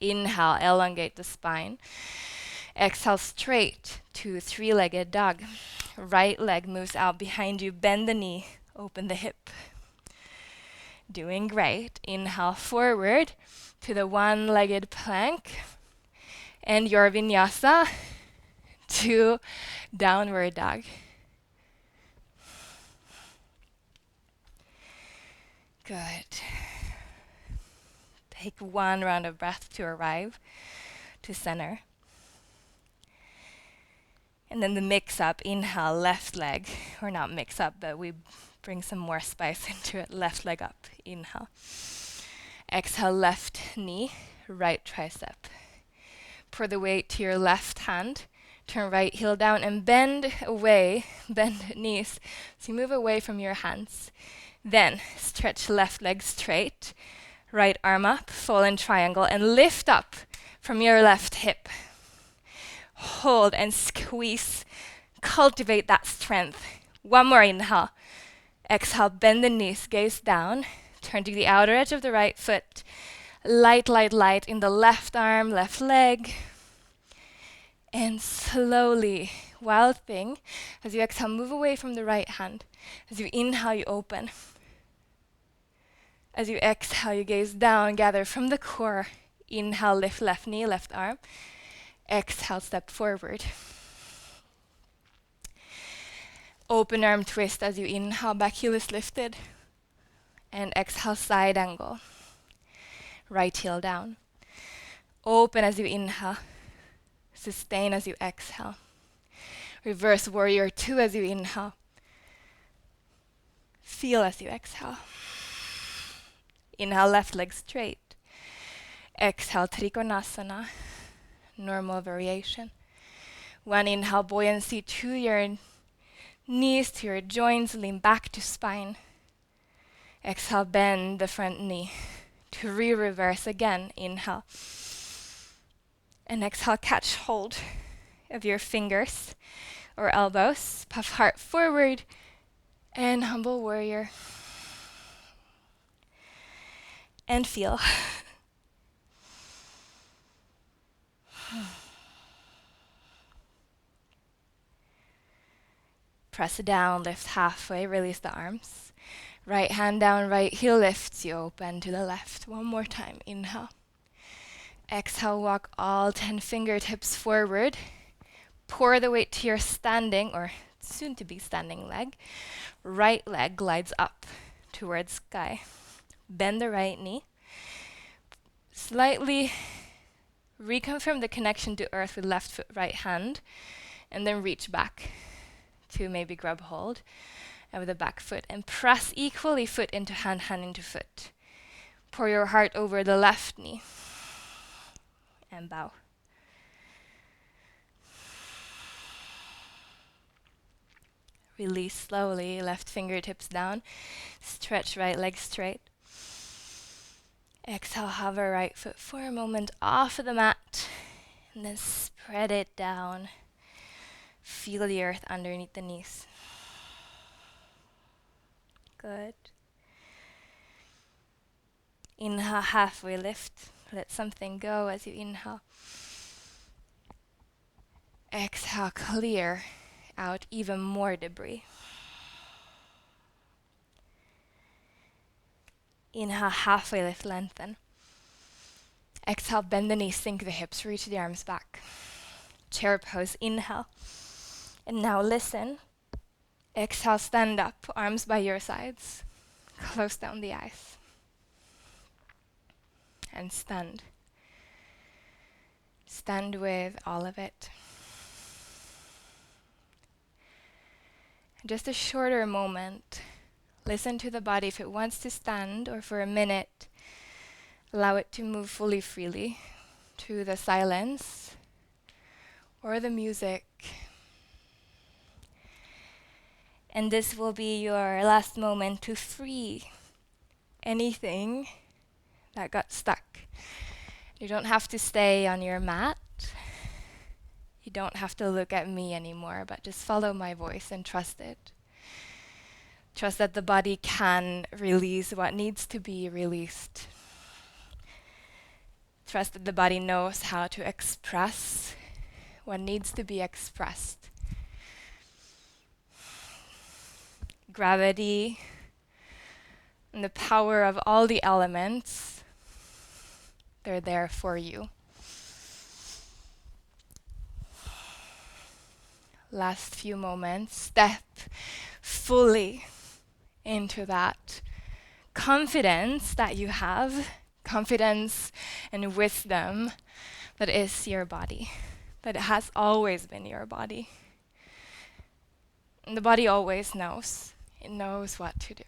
Inhale, elongate the spine. Exhale, straight to three-legged dog. Right leg moves out behind you, bend the knee, open the hip. Doing great. Inhale, forward to the one-legged plank. And your vinyasa to downward dog. Good. Take one round of breath to arrive to center. And then the mix up, inhale, left leg, or not mix up, but we bring some more spice into it. Left leg up, inhale. Exhale, left knee, right tricep. Pour the weight to your left hand. Turn right heel down and bend away, bend knees. So you move away from your hands. Then stretch left leg straight, right arm up, fall in triangle, and lift up from your left hip. Hold and squeeze. Cultivate that strength. One more inhale. Exhale, bend the knees, gaze down. Turn to the outer edge of the right foot. Light, light, light in the left arm, left leg. And slowly, wild thing, as you exhale, move away from the right hand. As you inhale, you open. As you exhale, you gaze down, gather from the core. Inhale, lift left knee, left arm. Exhale, step forward. Open arm twist as you inhale, back heel is lifted. And exhale, side angle. Right heel down. Open as you inhale. Sustain as you exhale. Reverse warrior two as you inhale. Feel as you exhale. Inhale, left leg straight. Exhale, Trikonasana. Normal variation. One inhale, buoyancy to your knees, to your joints, lean back to spine. Exhale, bend the front knee. To re-reverse again, inhale. And exhale, catch hold of your fingers or elbows. Puff heart forward and humble warrior. And feel. Press down, lift halfway, release the arms. Right hand down, right heel lifts you open to the left. One more time, inhale. Exhale, walk all 10 fingertips forward. Pour the weight to your standing, or soon to be standing leg. Right leg glides up towards sky. Bend the right knee. Slightly reconfirm the connection to earth with left foot, right hand. And then reach back to maybe grab hold of the back foot. And press equally foot into hand, hand into foot. Pour your heart over the left knee. And bow. Release slowly, left fingertips down. Stretch right leg straight. Exhale, hover right foot for a moment off of the mat. And then spread it down. Feel the earth underneath the knees. Good. Inhale, halfway lift. Let something go as you inhale. Exhale, clear out even more debris. Inhale, halfway lift, lengthen. Exhale, bend the knees, sink the hips, reach the arms back. Chair pose, inhale. And now listen. Exhale, stand up, arms by your sides. Close down the eyes. And stand. Stand with all of it. Just a shorter moment. Listen to the body if it wants to stand, or for a minute, allow it to move fully freely to the silence or the music. And this will be your last moment to free anything that got stuck. You don't have to stay on your mat. You don't have to look at me anymore, but just follow my voice and trust it. Trust that the body can release what needs to be released. Trust that the body knows how to express what needs to be expressed. Gravity and the power of all the elements, they're there for you. Last few moments, step fully into that confidence that you have, confidence and wisdom that is your body, that it has always been your body. And the body always knows. It knows what to do.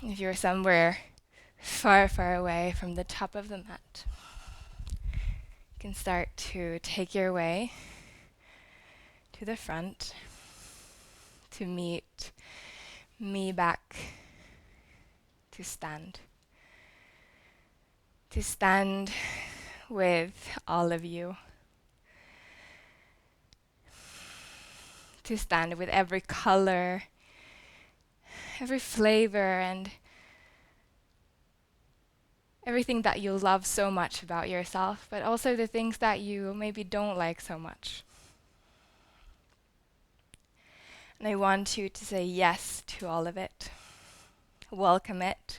If you're somewhere far, far away from the top of the mat, you can start to take your way to the front to meet me back to stand. To stand with all of you. To stand with every color, every flavor, and everything that you love so much about yourself, but also the things that you maybe don't like so much. And I want you to say yes to all of it. Welcome it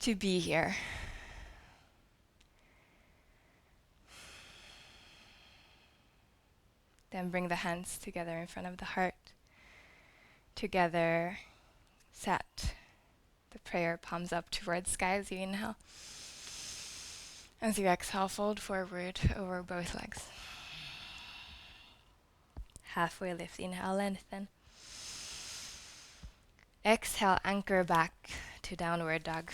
to be here. Then bring the hands together in front of the heart. Together, set the prayer palms up towards sky as you inhale. As you exhale, fold forward over both legs. Halfway lift, inhale, lengthen. Exhale, anchor back to downward dog.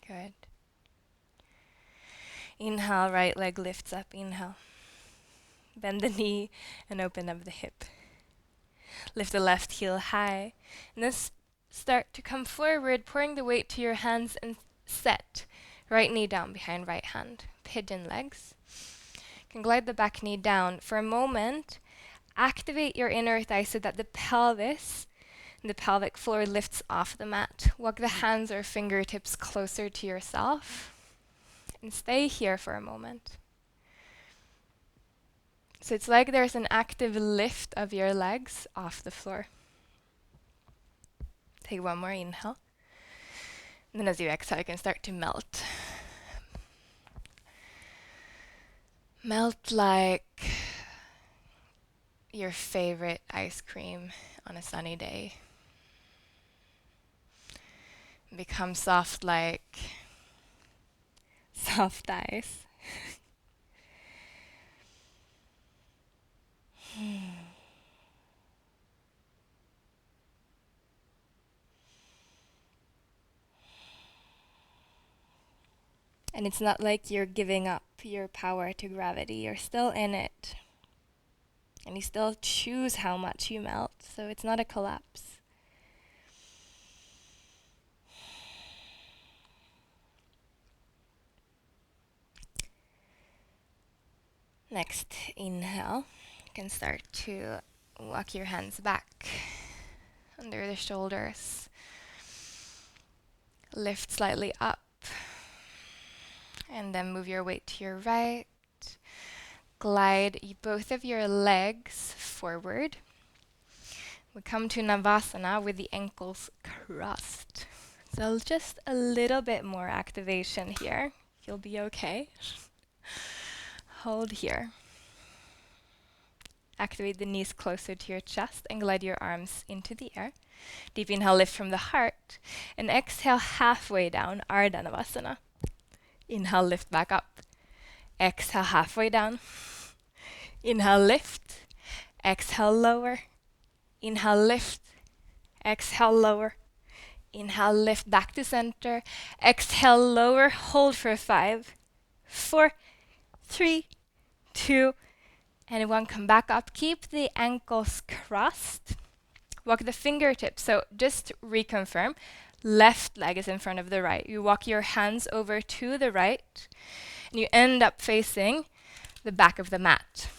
Good. Inhale, right leg lifts up, inhale. Bend the knee and open up the hip. Lift the left heel high. And then start to come forward, pouring the weight to your hands and set. Right knee down behind right hand. Pigeon legs. You can glide the back knee down. For a moment, activate your inner thigh so that the pelvis and the pelvic floor lifts off the mat. Walk the hands or fingertips closer to yourself. And stay here for a moment. So it's like there's an active lift of your legs off the floor. Take one more inhale. And then as you exhale, you can start to melt. Melt like your favorite ice cream on a sunny day. Become soft like soft ice. And it's not like you're giving up your power to gravity. You're still in it. And you still choose how much you melt, so it's not a collapse. Next, inhale. You can start to walk your hands back under the shoulders. Lift slightly up. And then move your weight to your right. Glide both of your legs forward. We come to Navasana with the ankles crossed. So just a little bit more activation here. You'll be okay. Hold here. Activate the knees closer to your chest and glide your arms into the air. Deep inhale, lift from the heart. And exhale halfway down, Ardha Navasana. Inhale, lift back up. Exhale halfway down. Inhale, lift. Exhale, lower. Inhale, lift. Exhale, lower. Inhale, lift back to center. Exhale, lower. Hold for 5, 4, 3, 2, and 1. Come back up. Keep the ankles crossed. Walk the fingertips. So just to reconfirm, left leg is in front of the right. You walk your hands over to the right, and you end up facing the back of the mat.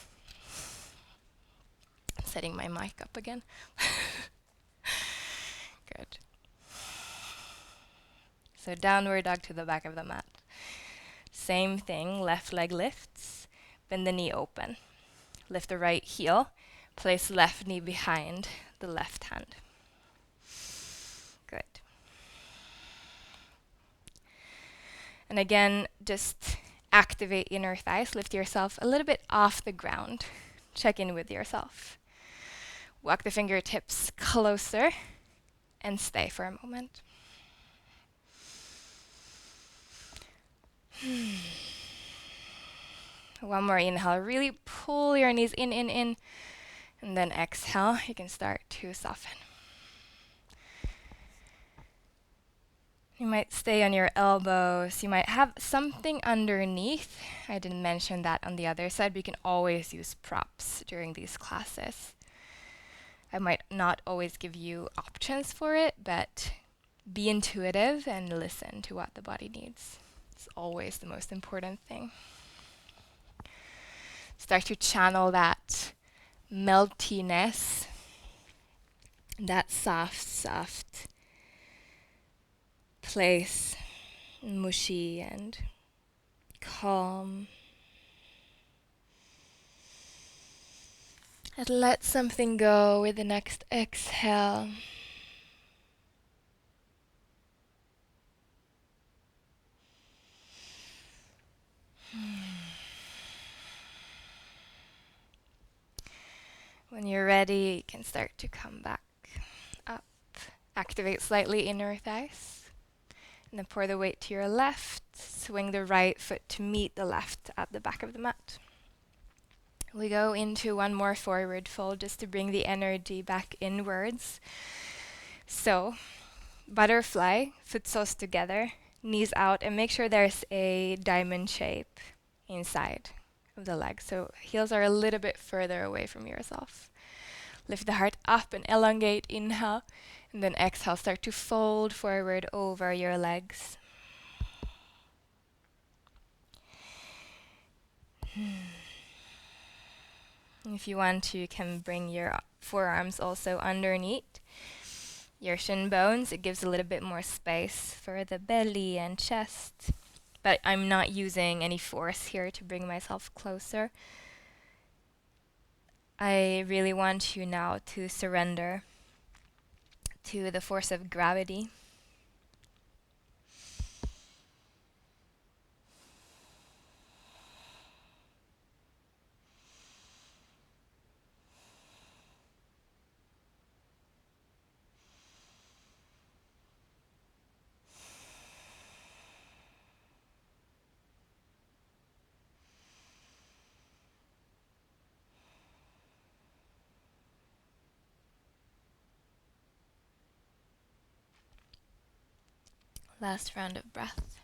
I'm setting my mic up again. Good. So downward dog to the back of the mat. Same thing, left leg lifts, bend the knee open. Lift the right heel, place left knee behind the left hand. Good. And again, just activate inner thighs. Lift yourself a little bit off the ground. Check in with yourself. Walk the fingertips closer and stay for a moment. One more inhale. Really pull your knees in. And then exhale. You can start to soften. You might stay on your elbows. You might have something underneath. I didn't mention that on the other side, but you can always use props during these classes. I might not always give you options for it, but be intuitive and listen to what the body needs. It's always the most important thing. Start to channel that meltiness, that soft place, mushy and calm. And let something go with the next exhale. When you're ready, you can start to come back up. Activate slightly inner thighs. And then pour the weight to your left. Swing the right foot to meet the left at the back of the mat. We go into one more forward fold just to bring the energy back inwards. So, butterfly, foot soles together, knees out, and make sure there's a diamond shape inside of the leg. So heels are a little bit further away from yourself. Lift the heart up and elongate, inhale. And then exhale, start to fold forward over your legs. If you want to, you can bring your forearms also underneath your shin bones. It gives a little bit more space for the belly and chest. But I'm not using any force here to bring myself closer. I really want you now to surrender to the force of gravity. Last round of breath.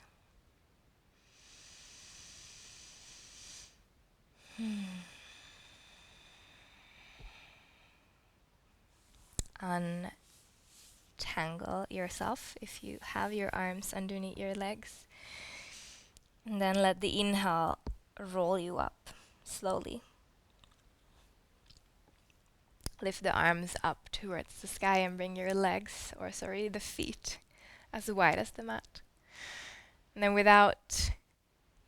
Untangle yourself if you have your arms underneath your legs. And then let the inhale roll you up slowly. Lift the arms up towards the sky and bring your legs, the feet, as wide as the mat. And then without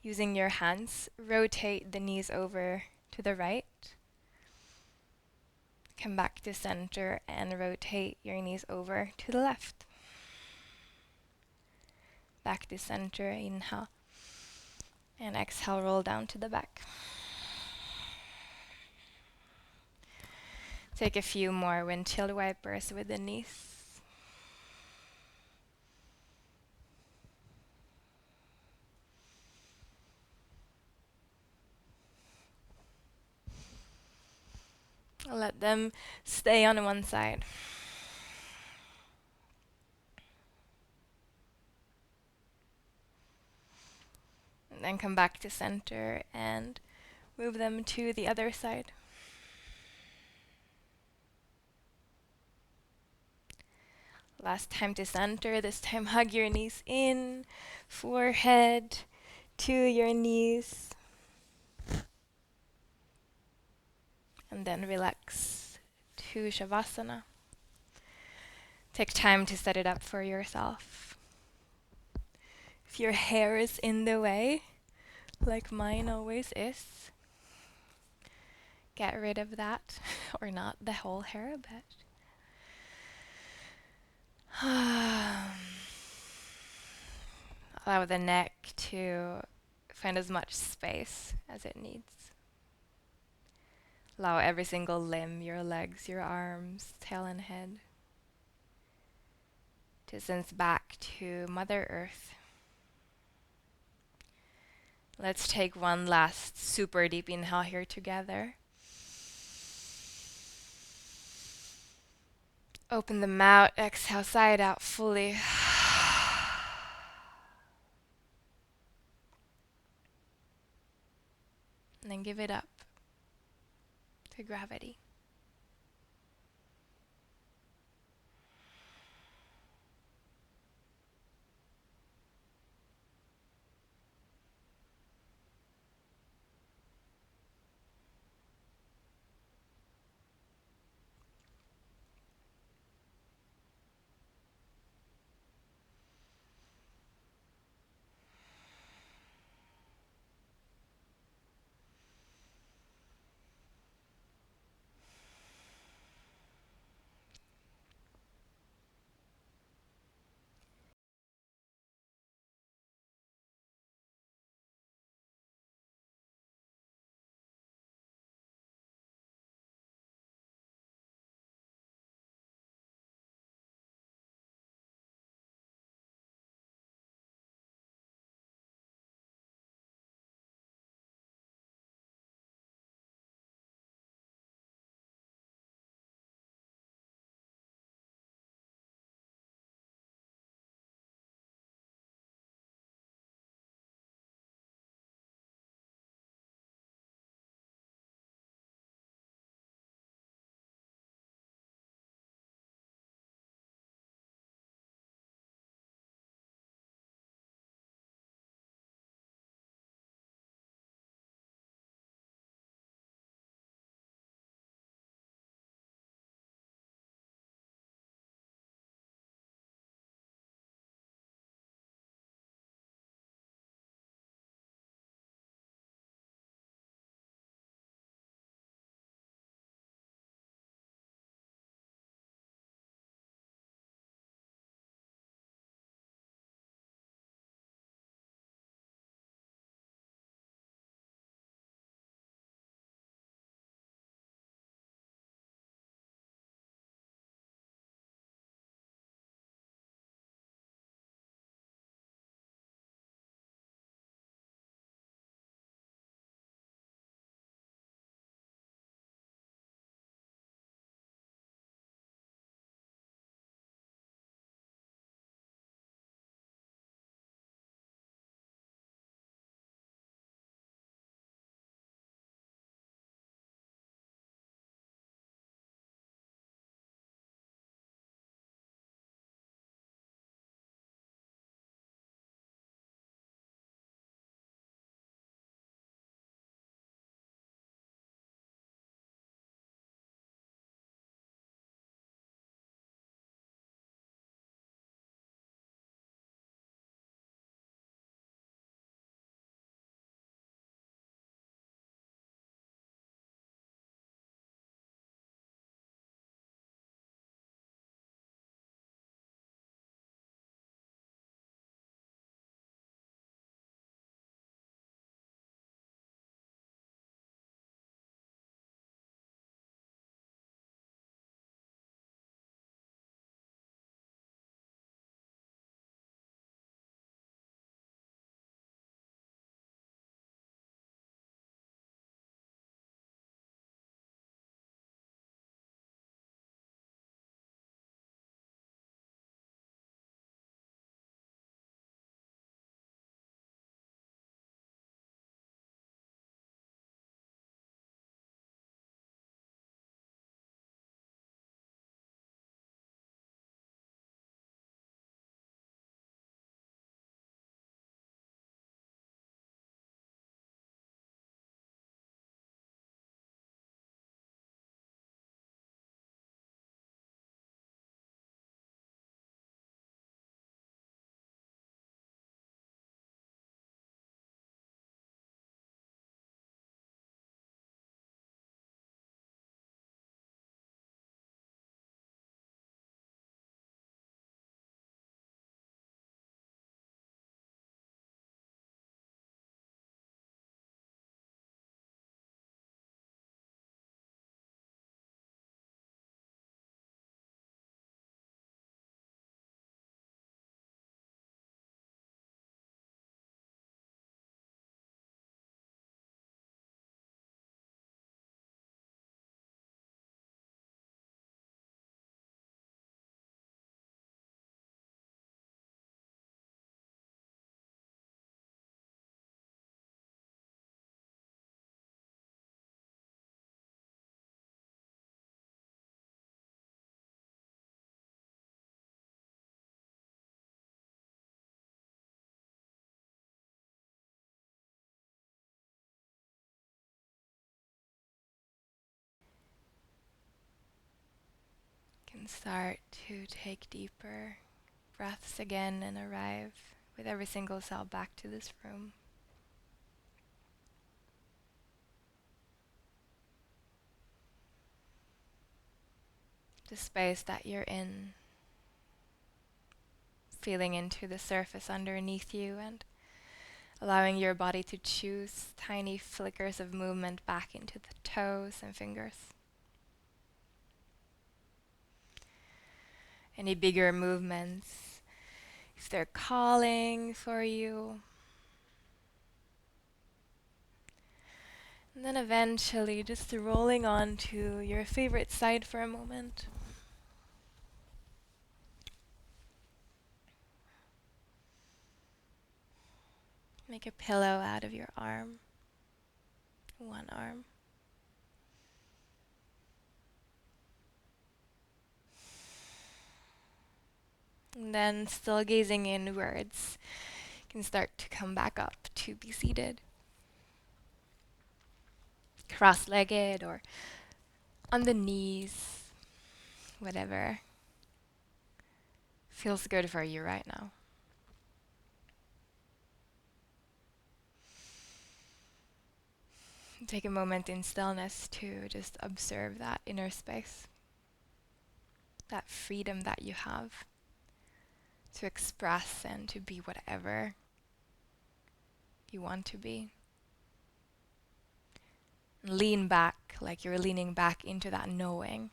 Using your hands, rotate the knees over to the right. Come back to center and rotate your knees over to the left. Back to center, inhale. And exhale, roll down to the back. Take a few more windshield wipers with the knees. Let them stay on one side. And then come back to center and move them to the other side. Last time to center. This time hug your knees in, forehead to your knees. And then relax to Shavasana. Take time to set it up for yourself. If your hair is in the way, like mine always is, get rid of that. Or not the whole hair, but allow the neck to find as much space as it needs. Allow every single limb, your legs, your arms, tail and head, to sense back to Mother Earth. Let's take one last super deep inhale here together. Open them out, exhale, side out fully. And then give it up to gravity. Start to take deeper breaths again and arrive with every single cell back to this room. The space that you're in, feeling into the surface underneath you and allowing your body to choose tiny flickers of movement back into the toes and fingers. Any bigger movements, if they're calling for you. And then eventually just rolling on to your favorite side for a moment. Make a pillow out of your arm, one arm. And then still gazing inwards, you can start to come back up to be seated. Cross-legged or on the knees, whatever feels good for you right now. Take a moment in stillness to just observe that inner space, that freedom that you have to express and to be whatever you want to be. Lean back like you're leaning back into that knowing.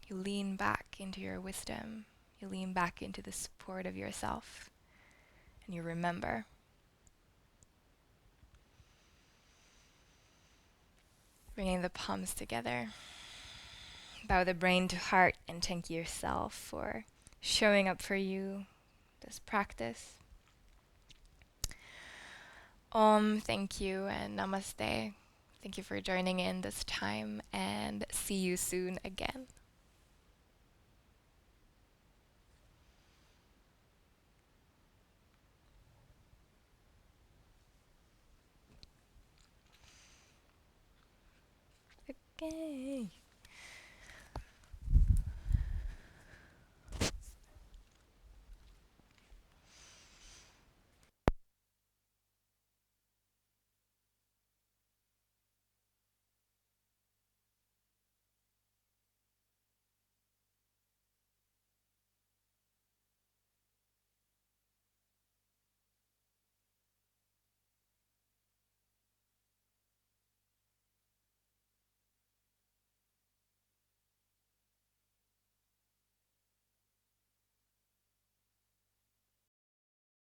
You lean back into your wisdom. You lean back into the support of yourself. And you remember. Bringing the palms together. Bow the brain to heart and thank yourself for showing up for you this practice. Thank you and namaste. Thank you for joining in this time and see you soon again. Okay.